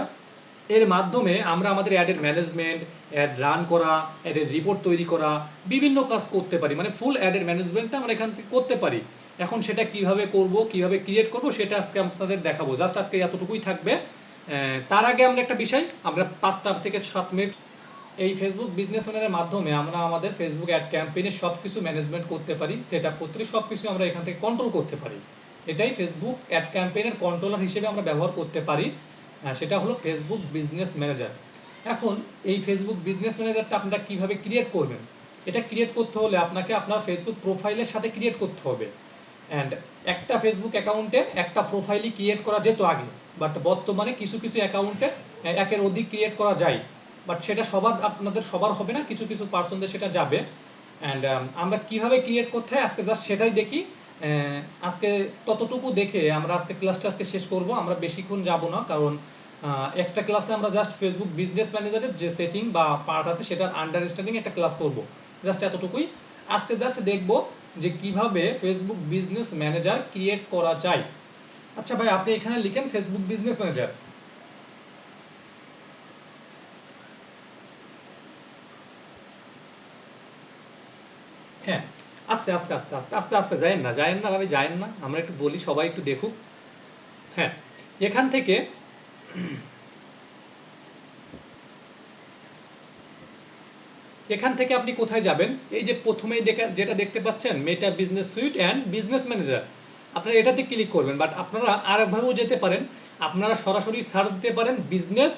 এর মাধ্যমে আমরা আমাদের অ্যাডের ম্যানেজমেন্ট, অ্যাড রান করা, অ্যাডের রিপোর্ট তৈরি করা, বিভিন্ন কাজ করতে পারি। মানে ফুল অ্যাডের ম্যানেজমেন্টটা আমরা এখান থেকে করতে পারি। এখন সেটা কিভাবে করব, কিভাবে ক্রিয়েট করব, সেটা আজকে আপনাদের দেখাবো। জাস্ট আজকে এতটুকুই থাকবে। তার আগে আমরা একটা বিষয়, আমরা 5টা থেকে 7 মিনিট এই ফেসবুক বিজনেস ওনারের মাধ্যমে আমরা আমাদের ফেসবুক অ্যাড ক্যাম্পেইনের সব কিছু ম্যানেজমেন্ট করতে পারি, সেট আপ করতে পারি, সব কিছু আমরা এখান থেকে কন্ট্রোল করতে পারি। এটাই ফেসবুক অ্যাড ক্যাম্পেইনের কন্ট্রোলার হিসেবে আমরা ব্যবহার করতে পারি। সেটা হলো ফেসবুক বিজনেস ম্যানেজার। এখন এই ফেসবুক বিজনেস ম্যানেজারটা আপনারা কিভাবে ক্রিয়েট করবেন? এটা ক্রিয়েট করতে হলে আপনাকে আপনার ফেসবুক প্রোফাইলের সাথে ক্রিয়েট করতে হবে। অ্যান্ড একটা ফেসবুক অ্যাকাউন্টে একটা প্রোফাইলই ক্রিয়েট করা যেত আগে, বাট বর্তমানে কিছু কিছু অ্যাকাউন্টে একের অধিক ক্রিয়েট করা যায়। বাট সেটা আপনাদের সবার হবে না, কিছু কিছু পার্সনদের সেটা যাবে। অ্যান্ড আমরা কিভাবে ক্রিয়েট করতে হয় আজকে জাস্ট সেটাই দেখি। আজকে ততটুকু দেখে আমরা আজকে ক্লাসটা আজকে শেষ করব। আমরা বেশিক্ষণ যাব না, কারণ এক্সট্রা ক্লাসে আমরা জাস্ট ফেসবুক বিজনেস ম্যানেজারের যে সেটিং বা পার্ট আছে সেটার আন্ডারস্ট্যান্ডিং একটা ক্লাস করব। জাস্ট এতটুকুই আজকে জাস্ট দেখব যে কিভাবে ফেসবুক বিজনেস ম্যানেজার ক্রিয়েট করা যায়। আচ্ছা ভাই, আপনি এখানে লিখেন ফেসবুক বিজনেস ম্যানেজার। হ্যাঁ, আস্তে আস্তে আস্তে আস্তে আস্তে আস্তে যায়েন না ভাবে যায়েন না, আমরা একটু বলি, সবাই একটু দেখুক। হ্যাঁ, এখান থেকে আপনি কোথায় যাবেন? এই যে প্রথমেই যেটা দেখতে পাচ্ছেন, মেটা business suite and business manager, আপনারা এটাতে ক্লিক করবেন। বাট আপনারা আরেকভাবেও যেতে পারেন, আপনারা সরাসরি সার্চ দিতে পারেন বিজনেস,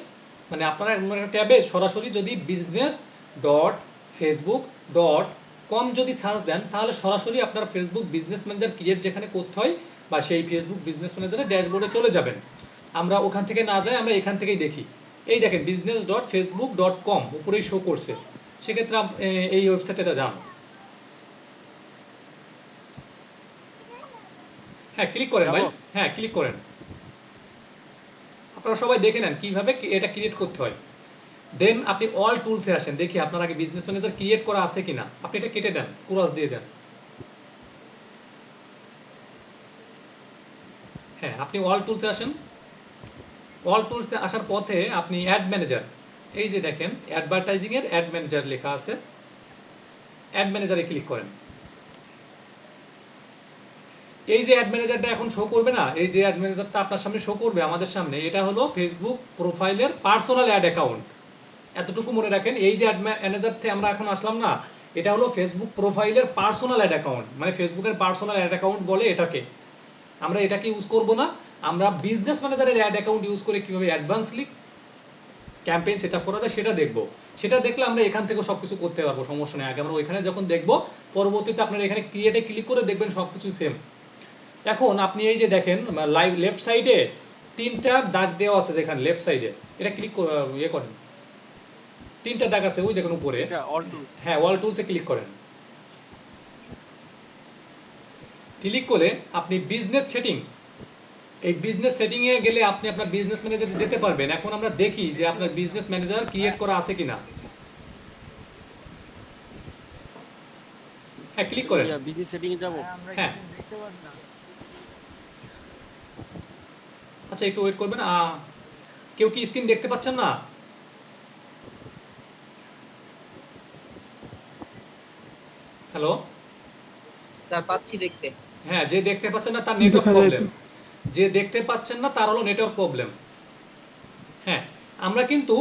মানে আপনারা ট্যাবে সরাসরি যদি business dot Facebook dot com যদি সার্চ দেন, তাহলে সরাসরি আপনার ফেসবুক বিজনেস ম্যানেজার ক্রিয়েট যেখানে করতে হয় বা সেই ফেসবুক বিজনেস ম্যানেজারের ড্যাশবোর্ডে চলে যাবেন। আমরা ওখান থেকে না যাই, আমরা এখান থেকেই দেখি। এই দেখেন business dot Facebook dot com উপরেই শো করছে। সেক্ষেত্রে এই ওয়েবসাইটে যান। হ্যাঁ, ক্লিক করেন ভাই, হ্যাঁ ক্লিক করেন। আপনারা সবাই দেখে নেন কিভাবে এটা ক্রিয়েট করতে হয়। দেন আপনি অল টুলসে আসেন, দেখি আপনার আগে বিজনেস ম্যানেজার ক্রিয়েট করা আছে কিনা। আপনি এটা কেটে দেন, ক্রস দিয়ে দেন। হ্যাঁ, আপনি অল টুলসে আসেন। অল টুলসে আসার পথে আপনি অ্যাড ম্যানেজার, এই যে দেখেন অ্যাডভার্টাইজিং এর অ্যাড ম্যানেজার লেখা আছে, অ্যাড ম্যানেজারে ক্লিক করেন। এই যে অ্যাড ম্যানেজারটা এখন শো করবে না, এই যে অ্যাড ম্যানেজারটা আপনার সামনে শো করবে আমাদের সামনে, এটা হলো ফেসবুক প্রোফাইলের পার্সোনাল অ্যাড অ্যাকাউন্ট। এতটুকু মনে রাখেন, এই যে অ্যাড ম্যানেজার থেকে আমরা এখন আসলাম না, এটা হলো ফেসবুক প্রোফাইলের পার্সোনাল অ্যাড অ্যাকাউন্ট, মানে ফেসবুকের পার্সোনাল অ্যাড অ্যাকাউন্ট বলে এটাকে। আমরা এটাকে ইউজ করব না, আমরা বিজনেস ম্যানেজারের অ্যাড অ্যাকাউন্ট ইউজ করে কিভাবে অ্যাডভান্সলি ক্যাম্পেইন সেট আপ করা যায় সেটা দেখব। সেটা দেখলে আমরা এখান থেকে সবকিছু করতে পারবো, সমস্যা নেই। আগে আমরা ওইখানে যখন দেখব, পরবর্তীতে আপনারা এখানে ক্রিয়েটে ক্লিক করে দেখবেন সবকিছু সেম। এখন আপনি এই যে দেখেন লাইভ লেফট সাইডে 3টা দাগ দেওয়া আছে, যেখানে লেফট সাইডে এটা ক্লিক ইয়ে করেন, 3টা দাগ আছে ওই দেখুন উপরে। হ্যাঁ, অল টুলসে ক্লিক করেন। ক্লিক করে আপনি বিজনেস সেটিং, এই বিজনেস সেটিংয়ে গেলে আপনি আপনার বিজনেস ম্যানেজারে যেতে পারবেন। এখন আমরা দেখি যে আপনার বিজনেস ম্যানেজার ক্রিয়েট করা আছে কিনা। হ্যাঁ, ক্লিক করেন। বিজনেস সেটিং এ যাবো। আমরা হ্যাঁ। কিছু দেখতে পাচ্ছি না। আচ্ছা, একটু ওয়েট করবেন। কেউ কি স্ক্রিন দেখতে পাচ্ছেন না? হ্যালো? স্যার পাচ্ছি দেখতে। হ্যাঁ, যে দেখতে পাচ্ছেন না তার নেটওয়ার্ক প্রবলেম। যে দেখতে পাচ্ছেন না তার হলো নেটওয়ার্ক প্রবলেম। হ্যাঁ, আমরা কিন্তু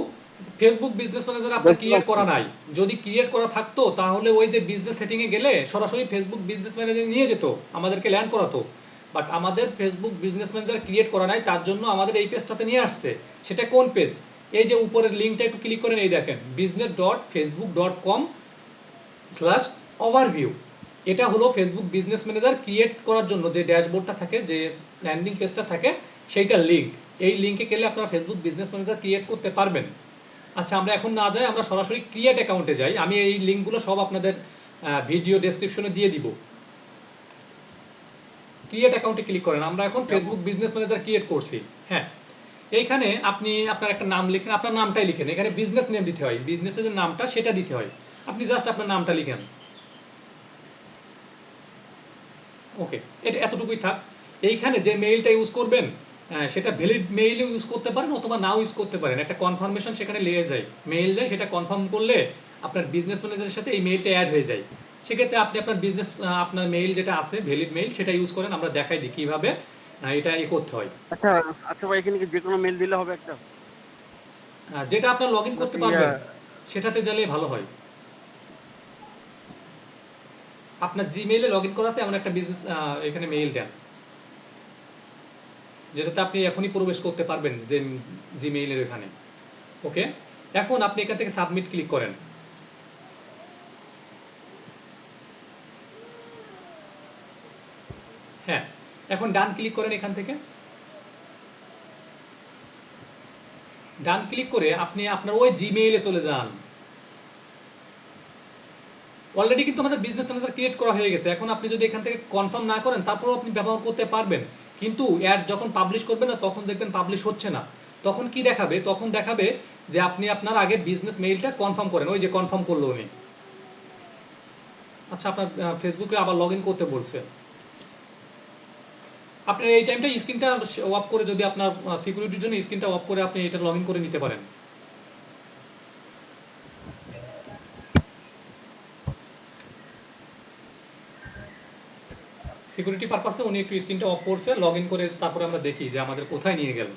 ফেসবুক বিজনেস ম্যানেজার আপনার ক্রিয়েট করা নাই। যদি ক্রিয়েট করা থাকতো তাহলে ওই যে বিজনেস সেটিং এ গেলে সরাসরি ফেসবুক বিজনেস ম্যানেজার নিয়ে যেত, আমাদেরকে ল্যান্ড করাতো। বাট আমাদের ফেসবুক বিজনেস ম্যানেজার ক্রিয়েট করা নাই, তার জন্য আমাদের এই পেজটাতে নিয়ে আসছে। সেটা কোন পেজ? এই যে উপরের লিঙ্কটা একটু ক্লিক করেন, এই দেখেন business.facebook.com/overview। এটা হলো ফেসবুক বিজনেস ম্যানেজার ক্রিয়েট করার জন্য যে ড্যাশবোর্ডটা থাকে, যে ল্যান্ডিং পেজটা থাকে, সেইটার লিঙ্ক। এই লিঙ্কে গেলে আপনারা ফেসবুক বিজনেস ম্যানেজার ক্রিয়েট করতে পারবেন। আচ্ছা, আমরা এখন না যাই, আমরা সরাসরি ক্রিয়েট অ্যাকাউন্টে যাই। আমি এই লিঙ্কগুলো সব আপনাদের ভিডিও ডেসক্রিপশনে দিয়ে দিব। ক্রিয়েট অ্যাকাউন্টে ক্লিক করেন। আমরা এখন ফেসবুক বিজনেস ম্যানেজার ক্রিয়েট করছি। হ্যাঁ, এইখানে আপনি আপনার একটা নাম লিখেন, আপনার নামটাই লিখেন। এখানে বিজনেস নেম দিতে হয়, বিজনেসের যে নামটা সেটা দিতে হয়। আপনি জাস্ট আপনার নামটা লিখেন। ওকে, এটা এতটুকুই থাক। এইখানে যে মেইলটা ইউজ করবেন সেটা ভ্যালিড মেইলও ইউজ করতে পারেন অথবা নাও ইউজ করতে পারেন। একটা কনফার্মেশন সেখানে লেগে যায়, মেইল যায়, সেটা কনফার্ম করলে আপনার বিজনেস ম্যানেজারের সাথে এই মেইলটা অ্যাড হয়ে যায়। সেক্ষেত্রে আপনি আপনার বিজনেস আপনার মেইল যেটা আছে ভ্যালিড মেইল সেটা ইউজ করেন। আমরা দেখাই দিই কীভাবে এটা করতে হয়। আচ্ছা আচ্ছা ভাই, এখানে কি যে কোনো মেল দিলে হবে একটা? যেটা আপনার লগ ইন করতে পারবেন সেটাতে গেলে ভালো হয়। আপনার জিমেইলে লগ ইন করা আছে এমন একটা বিজনেস এখানে মেইল দেন, যেটাতে আপনি এখনই প্রবেশ করতে পারবেন যে জিমেইলের এখানে। ওকে, এখন আপনি এখান থেকে সাবমিট ক্লিক করেন। হ্যাঁ, এখন ডান ক্লিক করেন। এখান থেকে ডান ক্লিক করে আপনি আপনার ওই জিমেইলে চলে যান। অলরেডি কিন্তু আমাদের বিজনেস ম্যানেজার ক্রিয়েট করা হয়ে গেছে। এখন আপনি যদি এখান থেকে কনফার্ম না করেন তারপরেও আপনি ব্যবহার করতে পারবেন, কিন্তু অ্যাড যখন পাবলিশ করবেন না তখন দেখবেন পাবলিশ হচ্ছে না। তখন কি দেখাবে? তখন দেখাবে যে আপনি আপনার আগে বিজনেস মেইলটা কনফার্ম করেন। ওই যে কনফার্ম করলো উনি। আচ্ছা, আপনার ফেসবুকে আবার লগ ইন করতে বলছে। আপনার এই টাইমটা স্ক্রিনটা অফ করে, যদি আপনার সিকিউরিটির জন্য স্ক্রিনটা অফ করে আপনি এটা লগ ইন করে নিতে পারেন। সিকিউরিটি পারপাসে উনি একটু স্ক্রিনটা অফ করছে, লগ ইন করে তারপরে আমরা দেখি যে আমাদের কোথায় নিয়ে গেল।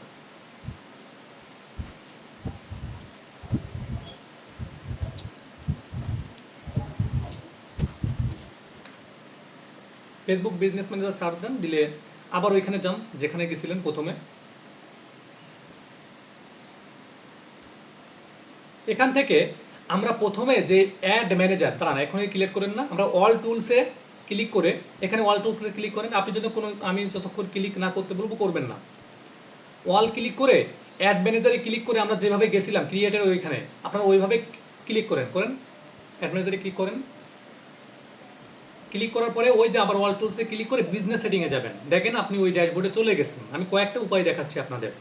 ফেসবুক বিজনেস ম্যানেজার সার্চ দেন, দিলে আবার ওইখানে যান যেখানে গেছিলেন প্রথমে। এখান থেকে আমরা প্রথমে যে অ্যাড ম্যানেজার, তারা না এখনই ক্লিক করেন না, আমরা অল টুলসে ক্লিক করে এখানে অল টুলসে ক্লিক করেন। আপনি যদি কোনো, আমি যতক্ষণ ক্লিক না করতে বলবো করবেন না। অল ক্লিক করে অ্যাড ম্যানেজারে ক্লিক করে আমরা যেভাবে গেছিলাম ক্রিয়েটের ওইখানে আপনারা ওইভাবে ক্লিক করেন অ্যাড ম্যানেজারে ক্লিক করেন। ক্লিক করার পরে ওই যে আবার অল টুলসে ক্লিক করে বিজনেস সেটিংয়ে যাবেন। দেখেন আপনি ওই ড্যাশবোর্ডে চলে গেছেন। আমি কয়েকটা উপায় দেখাচ্ছি আপনাদের,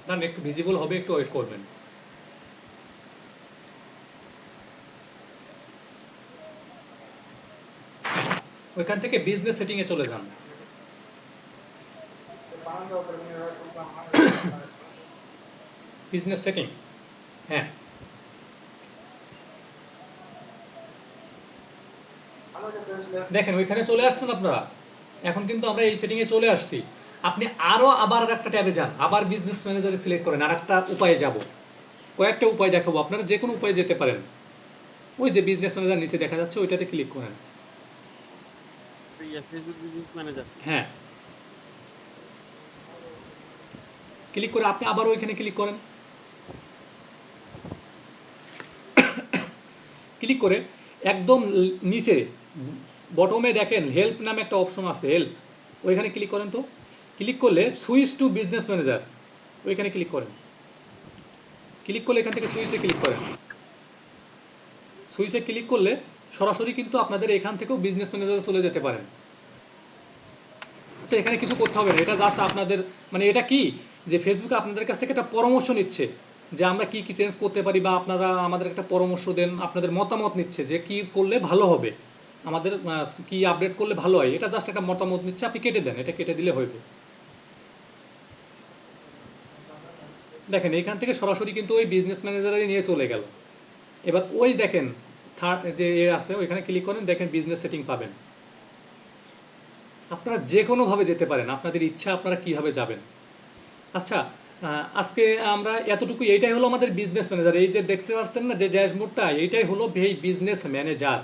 কারণ একটু ভিজিবল হবে, একটু ওয়েট করবেন। ওইখান থেকে বিজনেস সেটিংয়ে চলে যান। বিজনেস সেটিং, হ্যাঁ, দেখেন ওইখানে চলে আসছেন আপনারা। এখন কিন্তু আমরা এই সেটিংয়ে চলে আসছি। আপনি আরও আবার একটা ট্যাবে যান, আবার বিজনেস ম্যানেজারে সিলেক্ট করেন। আর একটা উপায়ে যাব, কয়েকটা উপায় দেখাবো, আপনারা যে কোনো উপায়ে যেতে পারেন। ওই যে বিজনেস ম্যানেজার নিচে দেখা যাচ্ছে ওইটাতে ক্লিক করেন। ফেসবুক বিজনেস ম্যানেজার, হ্যাঁ, ক্লিক করে আপনি আবার ওইখানে ক্লিক করেন। ক্লিক করে একদম নিচে বটমে দেখেন হেল্প নামে একটা অপশন আছে, হেল্প, ওইখানে ক্লিক করেন। তো ক্লিক করলে সুইচ টু বিজনেস ম্যানেজার, ওইখানে ক্লিক করেন। ক্লিক করলে এখান থেকে সুইচে ক্লিক করেন। সুইচে ক্লিক করলে সরাসরি কিন্তু আপনাদের এখান থেকেও বিজনেস ম্যানেজারে চলে যেতে পারেন। আচ্ছা, এখানে কিছু করতে হবে না, এটা জাস্ট আপনাদের মানে এটা কি যে ফেসবুকে আপনাদের কাছ থেকে একটা পরামর্শ নিচ্ছে যে আমরা কি কি চেঞ্জ করতে পারি, বা আপনারা আমাদের একটা পরামর্শ দেন, আপনাদের মতামত নিচ্ছে যে কি করলে ভালো হবে, আমাদের কি আপডেট করলে ভালো হয়, এটা জাস্ট একটা মতামত নিচ্ছে, আপনি কেটে দেন, এটা কেটে দিলে হইবে। দেখেন এখান থেকে সরাসরি কিন্তু ওই বিজনেস ম্যানেজারে নিয়ে চলে গেল। এবার ওই দেখেন থার্ড যে আছে ওইখানে ক্লিক করেন, দেখেন বিজনেস সেটিং পাবেন। আপনারা যে কোনোভাবে যেতে পারেন, আপনাদের ইচ্ছা আপনারা কিভাবে যাবেন। আচ্ছা, আজকে আমরা এতটুকু, এইটাই হলো আমাদের বিজনেস ম্যানেজার। এই যে দেখতে পাচ্ছেন না যে ড্যাশবোর্ডটা, এইটাই হলো এই বিজনেস ম্যানেজার,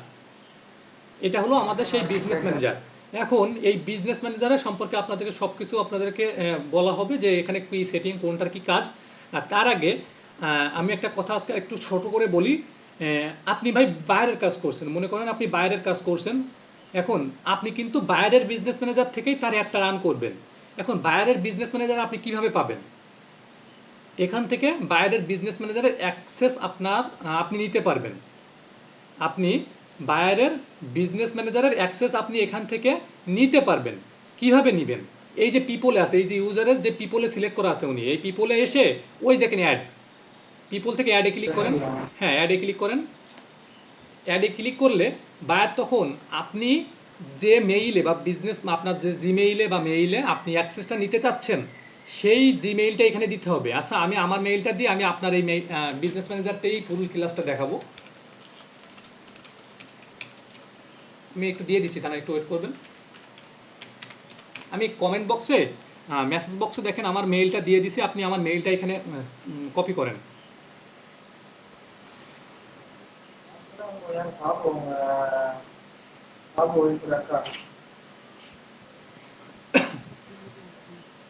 এটা হলো আমাদের সেই বিজনেস ম্যানেজার। এখন এই বিজনেস ম্যানেজারের সম্পর্কে আপনাদেরকে সব কিছু আপনাদেরকে বলা হবে যে এখানে কি সেটিং, কোনটার কি কাজ। আর তার আগে আমি একটা কথা আজকে একটু ছোট করে বলি। আপনি ভাই বাইরের কাজ করছেন, মনে করেন আপনি বাইরের কাজ করছেন, এখন আপনি কিন্তু বাইরের বিজনেস ম্যানেজার থেকেই তার একটা রান করবেন। এখন বাইরের বিজনেস ম্যানেজার আপনি কিভাবে পাবেন? এখান থেকে বাইরের বিজনেস ম্যানেজারের অ্যাক্সেস আপনি নিতে পারবেন। আপনি বাইরের বিজনেস ম্যানেজারের অ্যাক্সেস আপনি এখান থেকে নিতে পারবেন। কিভাবে নেবেন? এই যে পিপলে আছে, এই যে ইউজারের যে পিপলে সিলেক্ট করা আছে, উনি এই পিপলে এসে ওই দেখেন অ্যাড, পিপল থেকে অ্যাডে ক্লিক করেন। হ্যাঁ, অ্যাডে ক্লিক করেন। অ্যাডে ক্লিক করলে বায়ার তখন আপনি যে মেইলে বা বিজনেস আপনার যে জিমেইলে বা মেইলে আপনি অ্যাক্সেসটা নিতে চাচ্ছেন, সেই জিমেইলটা এখানে দিতে হবে। আচ্ছা, আমি আমার মেইলটা দিয়ে আমি আপনার এই বিজনেস ম্যানেজারটাই ফুল ক্লাসটা দেখাবো। আমি একটু দিয়ে দিচ্ছি, তারা একটু ওয়েট করবেন। আমি কমেন্ট বক্সে মেসেজ বক্সে দেখেন আমার মেইলটা দিয়ে দিছি, আপনি আমার মেইলটা এখানে কপি করেন।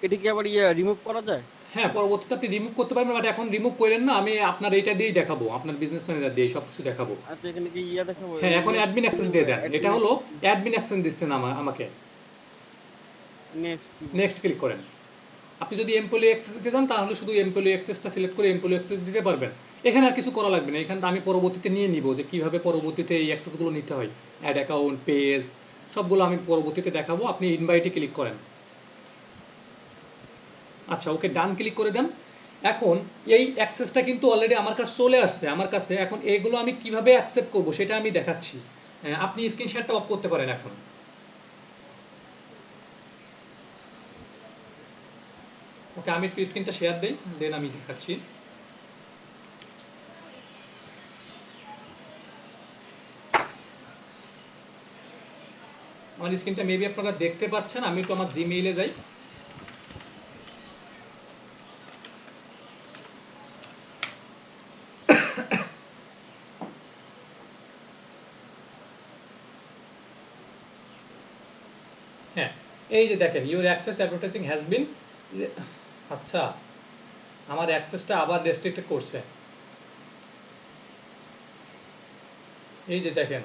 এটা কি আবার রিমুভ করা যায়? হ্যাঁ, পরবর্তীতে আপনি রিমুভ করতে পারবেন, বাট এখন রিমুভ করেন না, আমি আপনার এইটা দিয়েই দেখাবো, আপনার বিজনেস ম্যানেজার দিয়ে সব কিছু দেখাবো। আচ্ছা, এখানে কি দেখাবো? হ্যাঁ, এখন অ্যাডমিন অ্যাক্সেস দিয়ে দেন, এটা হলো অ্যাডমিন অ্যাক্সেস দিচ্ছেন আমাকে। নেক্সট। নেক্সট ক্লিক করেন। আপনি যদি এমপ্লয়ি অ্যাক্সেস দিতে চান তাহলে শুধু এমপ্লয়ি অ্যাক্সেসটা সিলেক্ট করে এমপ্লয়ি অ্যাক্সেস দিতে পারবেন। এখানে আর কিছু করা লাগবে না, এখানে আমি পরবর্তীতে নিয়ে নিব যে কিভাবে পরবর্তীতে এই অ্যাক্সেসগুলো নিতে হয়, অ্যাড অ্যাকাউন্ট, পেজ, সবগুলো আমি পরবর্তীতে দেখাবো। আপনি ইনভাইটে ক্লিক করেন। আচ্ছা, ওকে, ডান ক্লিক করে দেন। এখন এই অ্যাক্সেসটা কিন্তু অলরেডি আমার কাছে চলে আসছে আমার কাছে। এখন এগুলো আমি কিভাবে অ্যাকসেপ্ট করব সেটা আমি দেখাচ্ছি। আপনি স্ক্রিন শেয়ারটা অফ করতে পারেন এখন। ওকে, আমি একটু স্ক্রিনটা শেয়ার দেই, দেন আমি দেখাচ্ছি। আমার স্ক্রিনটা মেবি আপনারা দেখতে পাচ্ছেন। আমি একটু আমার জিমেইলে যাই। হ্যাঁ, এই যে দেখেন your access advertising has been, আচ্ছা আমার অ্যাক্সেসটা আবার রেস্ট্রিক্টেড করছে। এই যে দেখেন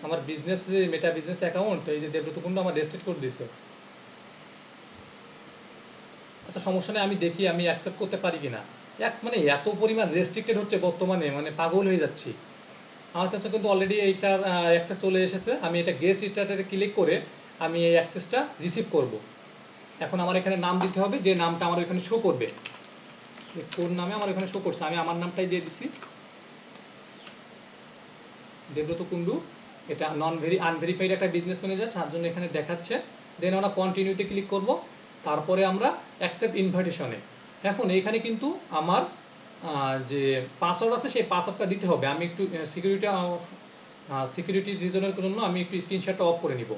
আমার বিজনেস যে মেটা বিজনেস অ্যাকাউন্ট, এই যে দেবব্রত কুন্ডু আমার রেস্ট্রিক্ট করে দিছে। আচ্ছা, সমস্যা নেই, আমি দেখি আমি অ্যাকসেপ্ট করতে পারি কিনা। মানে এত পরিমাণ রেস্ট্রিক্টেড হচ্ছে বর্তমানে, মানে পাগল হয়ে যাচ্ছি। আমার কাছে কিন্তু অলরেডি এইটার অ্যাক্সেস চলে এসেছে। আমি এটা গেস্ট স্টার্টারে ক্লিক করে আমি এই অ্যাক্সেসটা রিসিভ করব। এখন আমার এখানে নাম দিতে হবে, যে নামটা আমার এখানে শো করবে। কোন নামে আমার এখানে শো করছে, আমি আমার নামটাই দিয়ে দিছি, দেবব্রত কুন্ডু। এটা আনভেরিফাইড একটা বিজনেস ম্যানেজার, তার জন্য এখানে দেখাচ্ছে। দেন আমরা কন্টিনিউতে ক্লিক করব, তারপরে আমরা অ্যাকসেপ্ট ইনভাইটেশনে। এখন এইখানে কিন্তু আমার যে পাসওয়ার্ড আছে সেই পাসওয়ার্ডটা দিতে হবে। আমি একটু সিকিউরিটি রিজনের জন্য আমি একটু স্ক্রিনশটটা অফ করে নিব।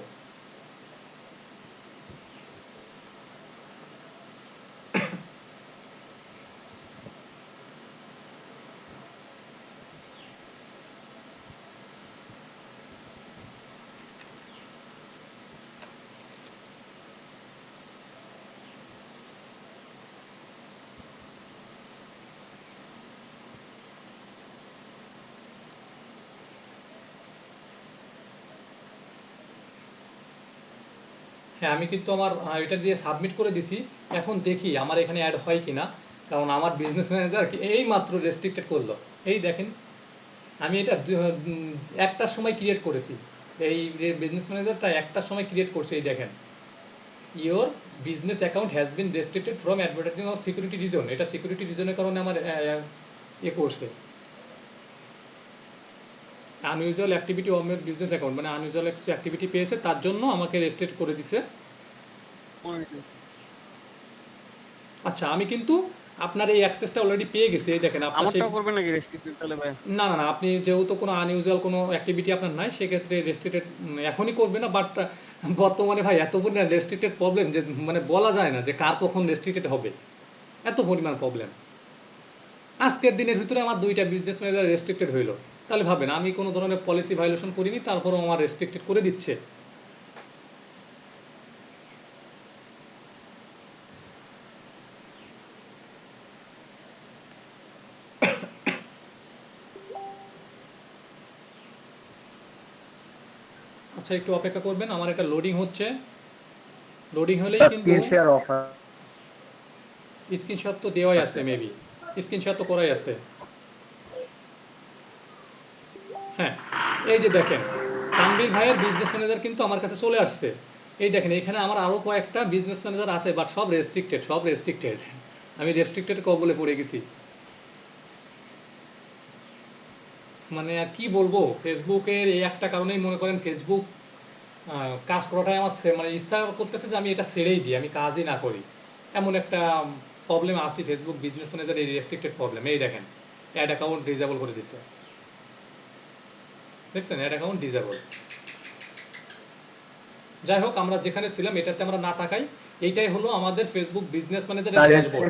হ্যাঁ, আমি কিন্তু আমার এটা দিয়ে সাবমিট করে দিছি। এখন দেখি আমার এখানে অ্যাড হয় কিনা, কারণ আমার বিজনেস ম্যানেজার এই মাত্র রেস্ট্রিক্টেড করলো। এই দেখেন আমি এটা একটার সময় ক্রিয়েট করেছি, এই বিজনেস ম্যানেজারটা একটার সময় ক্রিয়েট করছে। এই দেখেন, your business account has been restricted from advertising of security reason. এটা সিকিউরিটি রিজনের কারণে আমার করছে। Unusual activity on my business account, মানে আনইউজুয়াল কিছু অ্যাক্টিভিটি পেয়েছে, তার জন্য আমাকে রেস্ট্রিক্ট করে দিছে। আচ্ছা, আমি কিন্তু আপনার এই অ্যাক্সেসটা অলরেডি পেয়ে গেছি। এই দেখেন আপনার সেই, আমারটাও করবে নাকি রেস্ট্রিক্টেড তাহলে ভাই? না না না, আপনি যেহেতু কোনো আনইউজুয়াল কোনো অ্যাক্টিভিটি আপনার নাই, সেক্ষেত্রে রেস্ট্রিক্টেড এখনই করবে না। বাট বর্তমানে ভাই এত পরিমাণ রেস্ট্রিক্টেড প্রবলেম যে মানে বলা যায় না যে কার কখন রেস্ট্রিক্টেড হবে, এত পরিমাণ প্রবলেম। আজকের দিনের ভিতরে আমার 2টা বিজনেস ম্যানেজার রেস্ট্রিক্টেড হইলো, তাহলে ভাবেন আমি কোনো ধরনের পলিসি ভায়োলেশন করিনি, তারপরও আমার রেস্ট্রিক্টেড করে দিচ্ছে। আচ্ছা, একটু অপেক্ষা করবেন, আমার এটা লোডিং হচ্ছে। লোডিং হলেই কিন্তু স্ক্রিনশট তো দেওয়াই আছে, মেবি স্ক্রিনশট তো করাই আছে। হ্যাঁ, এই যে দেখেন তানভীর ভাইয়ের বিজনেস ম্যানেজার কিন্তু আমার কাছে চলে আসছে। এই দেখেন এখানে আমার আরও কয়েকটা বিজনেস ম্যানেজার আছে, বাট সব রেস্ট্রিক্টেড, সব রেস্ট্রিক্টেড। আমি রেস্ট্রিক্টেড কবলে পড়ে গেছি। মানে আর কি বলবো, ফেসবুকের এই একটা কারণেই মনে করেন ফেসবুক কাজ করাটাই আমার মানে ইচ্ছা করতেছে যে আমি এটা ছেড়েই দিই, আমি কাজই না করি। এমন একটা প্রবলেম আছে ফেসবুক বিজনেস ম্যানেজার, এই রেস্ট্রিক্টেড প্রবলেম। এই দেখেন অ্যাড অ্যাকাউন্ট ডিসেবল করে দিছে, দেখছেন, অ্যাড অ্যাকাউন্ট ডিসেবল। যাই হোক, আমরা যেখানে ছিলাম এটাতে আমরা না তাকাই। এইটাই হলো আমাদের ফেসবুক বিজনেস ম্যানেজারের ড্যাশবোর্ড।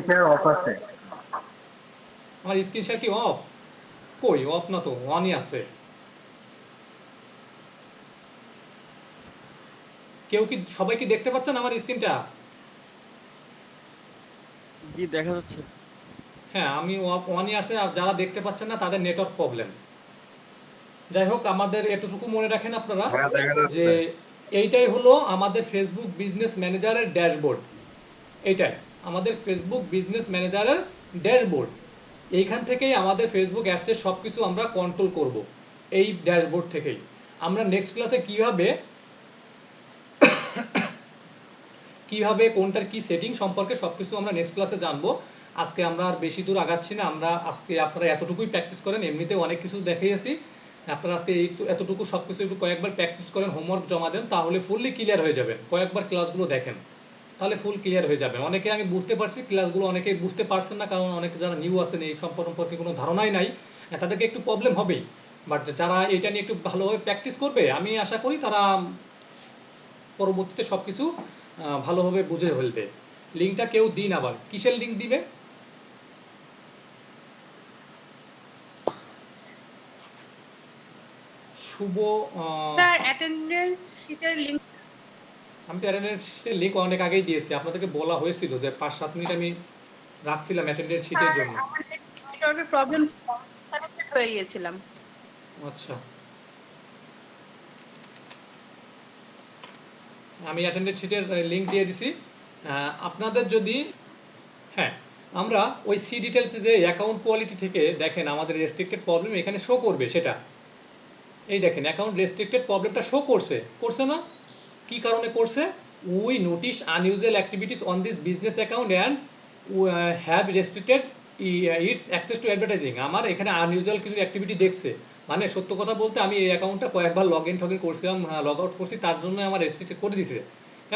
আমার স্ক্রিন শেয়ার কি অফ? কই, অফ না তো, অনই আছে। কেউ কি, সবাই কি দেখতে পাচ্ছেন আমার স্ক্রিনটা? জি দেখা যাচ্ছে। হ্যাঁ, আমি অনই আছে, আর যারা দেখতে পাচ্ছেন না তাদের নেটওয়ার্ক প্রবলেম। যাই হোক, আমাদের এতটুকু মনে রাখেন আপনারা যে এইটাই হলো আমাদের ফেসবুক বিজনেস ম্যানেজারের ড্যাশবোর্ড। এইটাই আমাদের ফেসবুক বিজনেস ম্যানেজারের ড্যাশবোর্ড। এইখান থেকেই আমাদের ফেসবুক অ্যাপসের সব কিছু আমরা কন্ট্রোল করব, এই ড্যাশবোর্ড থেকেই। আমরা নেক্সট ক্লাসে কিভাবে কোনটার কি সেটিং সম্পর্কে সব কিছু আমরা নেক্সট ক্লাসে জানবো। আজকে আমরা আর বেশি দূর আগাচ্ছি না। আমরা আজকে আপনারা এতটুকুই প্র্যাকটিস করেন, এমনিতে অনেক কিছু দেখিয়েছি। আপনারা আজকে এতটুকু সব কিছু একটু কয়েকবার প্র্যাকটিস করেন, হোমওয়ার্ক জমা দেন, তাহলে ফুললি ক্লিয়ার হয়ে যাবেন। কয়েকবার ক্লাসগুলো দেখেন, তাহলে ফুল ক্লিয়ার হয়ে যাবে। অনেকে আমি বুঝতে পারছি ক্লাসগুলো অনেকে বুঝতে পারছেন না, কারণ অনেকে যারা নিউ আছেন এই সম্পর্কে কোনো ধারণাই নাই, তাদেরকে একটু প্রবলেম হবেই। বাট যারা এটা নিয়ে একটু ভালোভাবে প্র্যাকটিস করবে, আমি আশা করি তারা পরবর্তীতে সব কিছু ভালোভাবে বুঝে ফেলবে। লিঙ্কটা কেউ দিন, আবার কিসের লিঙ্ক দিবে? শুভ, স্যার অ্যাটেন্ডেন্স শিটের লিংক। আমি তো অ্যাটেন্ডেন্স শিটের লিঙ্ক অনেক আগেই দিয়েছি, আপনাদেরকে বলা হয়েছিল যে 5-7 মিনিট আমি রাখছিলাম অ্যাটেন্ডেন্স শিটের জন্য। আমাদের নেটওয়ার্কের প্রবলেম কানেক্টেড হয়ে গিয়েছিলাম। আচ্ছা, আমি অ্যাটেন্ডেন্স শিটের লিঙ্ক দিয়ে দিছি। আপনাদের যদি, হ্যাঁ, আমরা ওই সি ডিটেলসে যে অ্যাকাউন্ট কোয়ালিটি থেকে দেখেন আমাদের রেস্ট্রিক্টেড প্রবলেম এখানে শো করবে। সেটা এই দেখেন অ্যাকাউন্ট রেস্ট্রিক্টেড প্রবলেমটা শো করছে না? কি কারণে করছে? We notice unusual activities on this business account and have restricted it's access to advertising. আমার এখানে আনইউজুয়াল কিছু অ্যাক্টিভিটি দেখছে, মানে সত্য কথা বলতে আমি এই অ্যাকাউন্টটা কয়েকবার লগ ইন করছিলাম, লগ আউট করছি, তার জন্য আমার রেস্ট্রিক্টেড করে দিছে।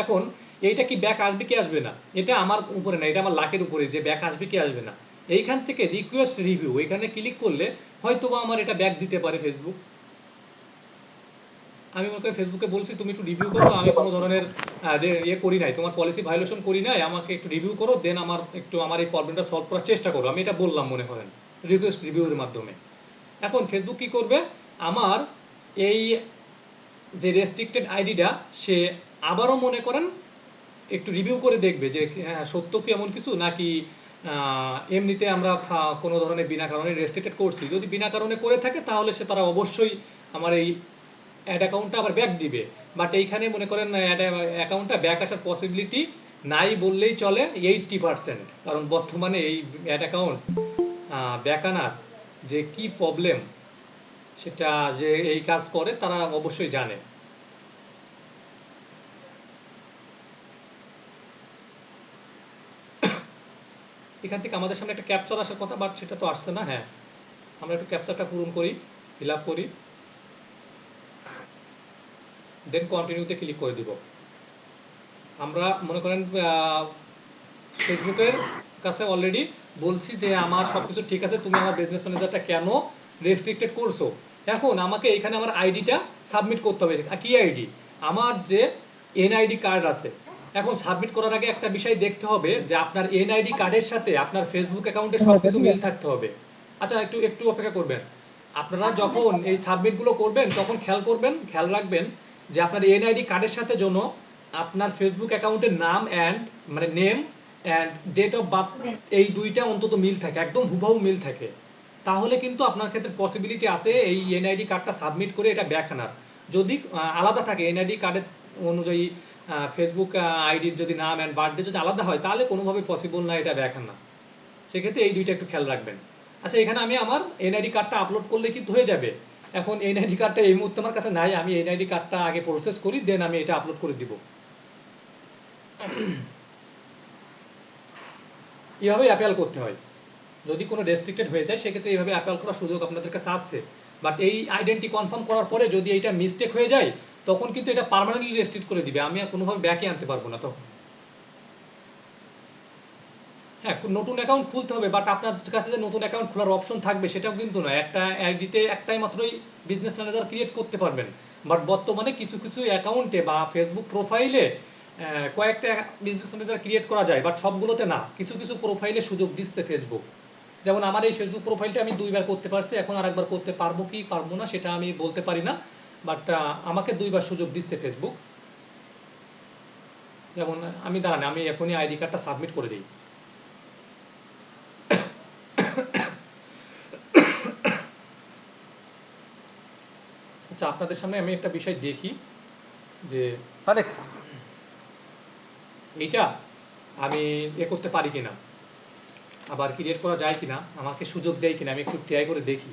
এখন এইটা কি ব্যাক আসবে কি আসবে না, এটা আমার উপরে না, এটা আমার লাকের উপরে যে ব্যাক আসবে কি আসবে না। এইখান থেকে রিকোয়েস্ট রিভিউ এখানে ক্লিক করলে হয়তো বা আমার এটা ব্যাক দিতে পারে ফেসবুক। আমি মনে করি ফেসবুকে বলছি তুমি একটু রিভিউ করো, আমি কোনো ধরনের করি নাই, তোমার পলিসি ভায়োলেশন করি নাই, আমাকে একটু রিভিউ করো, দেন আমার এই প্রবলেমটা সলভ করার চেষ্টা করো। আমি এটা বললাম মনে করেন রিকোয়েস্ট রিভিউর মাধ্যমে। এখন ফেসবুক কি করবে, আমার এই যে রেস্ট্রিক্টেড আইডিটা সে আবারও মনে করেন একটু রিভিউ করে দেখবে যে সত্য কি এমন কিছু, নাকি এমনিতে আমরা কোনো ধরনের বিনা কারণে রেস্ট্রিক্টেড করছি। যদি বিনা কারণে করে থাকে তাহলে তারা অবশ্যই আমার এই অ্যাড অ্যাকাউন্টটা আবার ব্যাক দিবে। বাট এইখানে মনে করেন অ্যাড অ্যাকাউন্টটা ব্যাক আসার পসিবিলিটি নাই বললেই চলে 80%, কারণ বর্তমানে এই অ্যাড অ্যাকাউন্ট ব্যাক আনার যে কি প্রবলেম সেটা যে এই কাজ করে তারা অবশ্যই জানে। এখান থেকে আমাদের সামনে একটা ক্যাপচার আসার কথা, বাট সেটা তো আসছে না। হ্যাঁ, আমরা একটু ক্যাপচারটা পূরণ করি, ফিল আপ করি, দেন কন্টিনিউতে ক্লিক করে দিব। আমরা মনে করেন ফেসবুকের কাছে অলরেডি বলছি যে আমার সব কিছু ঠিক আছে, তুমি আমার বিজনেস ম্যানেজারটা কেন রেস্ট্রিক্টেড করছো। এখন আমাকে এখানে আমার আইডিটা সাবমিট করতে হবে। কি আইডি? আমার যে এনআইডি কার্ড আছে। এখন সাবমিট করার আগে একটা বিষয় দেখতে হবে যে আপনার এনআইডি কার্ডের সাথে আপনার ফেসবুক অ্যাকাউন্টে সব কিছু মিল থাকতে হবে। আচ্ছা, একটু একটু অপেক্ষা করবেন। আপনারা যখন এই সাবমিটগুলো করবেন তখন খেয়াল রাখবেন যে আপনার এনআইডি কার্ডের সাথে যেন আপনার ফেসবুক অ্যাকাউন্টের নাম অ্যান্ড মানে name and date of birth এই দুইটা অন্তত মিল থাকে, একদম হুবহু মিল থাকে। তাহলে কিন্তু আপনার ক্ষেত্রে পসিবিলিটি আছে এই এনআইডি কার্ডটা সাবমিট করে এটা ব্যাক আনার। যদি আলাদা থাকে এনআইডি কার্ডের অনুযায়ী ফেসবুক আইডির যদি নাম অ্যান্ড বার্থডে যদি আলাদা হয় তাহলে কোনোভাবে পসিবল না এটা ব্যাক আনা। সেক্ষেত্রে এই দুইটা একটু খেয়াল রাখবেন। আচ্ছা, এখানে আমি আমার এনআইডি কার্ডটা আপলোড করলে কিন্তু হয়ে যাবে। এখন এনআইডি কার্ডটা এই মুহূর্তে আমার কাছে নাই, আমি এনআইডি কার্ডটা আগে প্রসেস করি, দেন আমি এটা আপলোড করে দিব। এইভাবে অ্যাপেল করতে হয়। যদি কোনো রেস্ট্রিক্টেড হয়ে যায় সেক্ষেত্রে এইভাবে অ্যাপেল করার সুযোগ আপনাদের কাছে আসছে। বাট এই আইডেন্টি কনফার্ম করার পরে যদি এটা মিস্টেক হয়ে যায় তখন কিন্তু এটা পার্মানেন্টলি রেস্ট্রিক্ট করে দিবে, আমি আর কোনোভাবে ব্যাকই আনতে পারবো না তখন। হ্যাঁ, নতুন অ্যাকাউন্ট খুলতে হবে, বাট আপনার কাছে যে নতুন অ্যাকাউন্ট খোলার অপশন থাকবে সেটাও কিন্তু নয়। একটা আইডিতে একটাই মাত্রই বিজনেস ম্যানেজার ক্রিয়েট করতে পারবেন। বাট বর্তমানে কিছু কিছু অ্যাকাউন্টে বা ফেসবুক প্রোফাইলে কয়েকটা বিজনেস ম্যানেজার ক্রিয়েট করা যায়, বাট সবগুলোতে না। কিছু কিছু প্রোফাইলে সুযোগ দিচ্ছে ফেসবুক। যেমন আমার এই ফেসবুক প্রোফাইলটা আমি 2 বার করতে পারছি, এখন আরেকবার করতে পারবো কি পারবো না সেটা আমি বলতে পারি না, বাট আমাকে 2 বার সুযোগ দিচ্ছে ফেসবুক। যেমন আমি এখনই আইডি কার্ডটা সাবমিট করে দিই। আচ্ছা, আপনাদের সামনে আমি একটা বিষয় দেখি যে এইটা আমি করতে পারি কিনা, আবার ক্রিয়েট করা যায় কিনা, আমাকে সুযোগ দেয় কিনা, আমি একটু ট্রাই করে দেখি।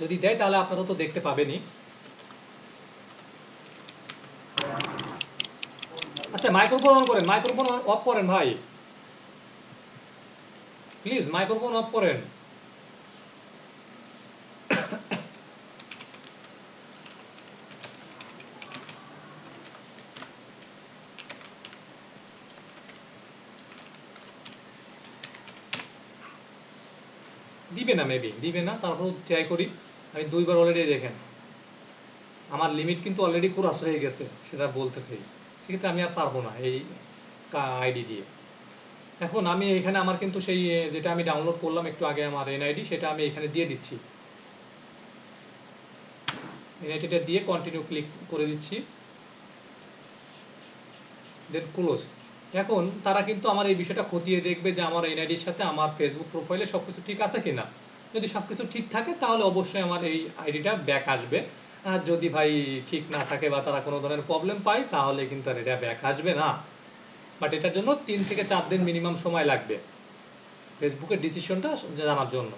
যদি দেয় তাহলে আপনারা তো দেখতে পাবেনই। আচ্ছা, মাইক্রোফোন অন করেন, মাইক্রোফোন অফ করেন ভাই, প্লিজ মাইক্রোফোন অফ করেন। দিবে না, মেবি দিবে না, তারপর ট্রাই করি। আমি 2 বার অলরেডি দেখেন আমার লিমিট কিন্তু অলরেডি ক্রস হয়ে গেছে, সেটা বলতেছি। সেক্ষেত্রে আমি আর পারবো না এই আইডি দিয়ে। এখন আমি এখানে আমার কিন্তু সেই যেটা আমি ডাউনলোড করলাম একটু আগে আমার এনআইডি, সেটা আমি এখানে দিয়ে দিচ্ছি। এনআইডিটা দিয়ে কন্টিনিউ ক্লিক করে দিচ্ছি, দেন ক্লোজ। এখন তারা কিন্তু আমার এই বিষয়টা খতিয়ে দেখবে যে আমার এনআইডির সাথে আমার ফেসবুক প্রোফাইলে সব কিছু ঠিক আছে কিনা। যদি সব কিছু ঠিক থাকে তাহলে অবশ্যই আমার এই আইডিটা ব্যাক আসবে। আর যদি ভাই ঠিক না থাকে বা তারা কোনো ধরনের প্রবলেম পায় তাহলে কিন্তু আর এটা ব্যাক আসবে না। বাট এটার জন্য 3 থেকে 4 দিন মিনিমাম সময় লাগবে ফেসবুকের ডিসিশনটা জানার জন্য।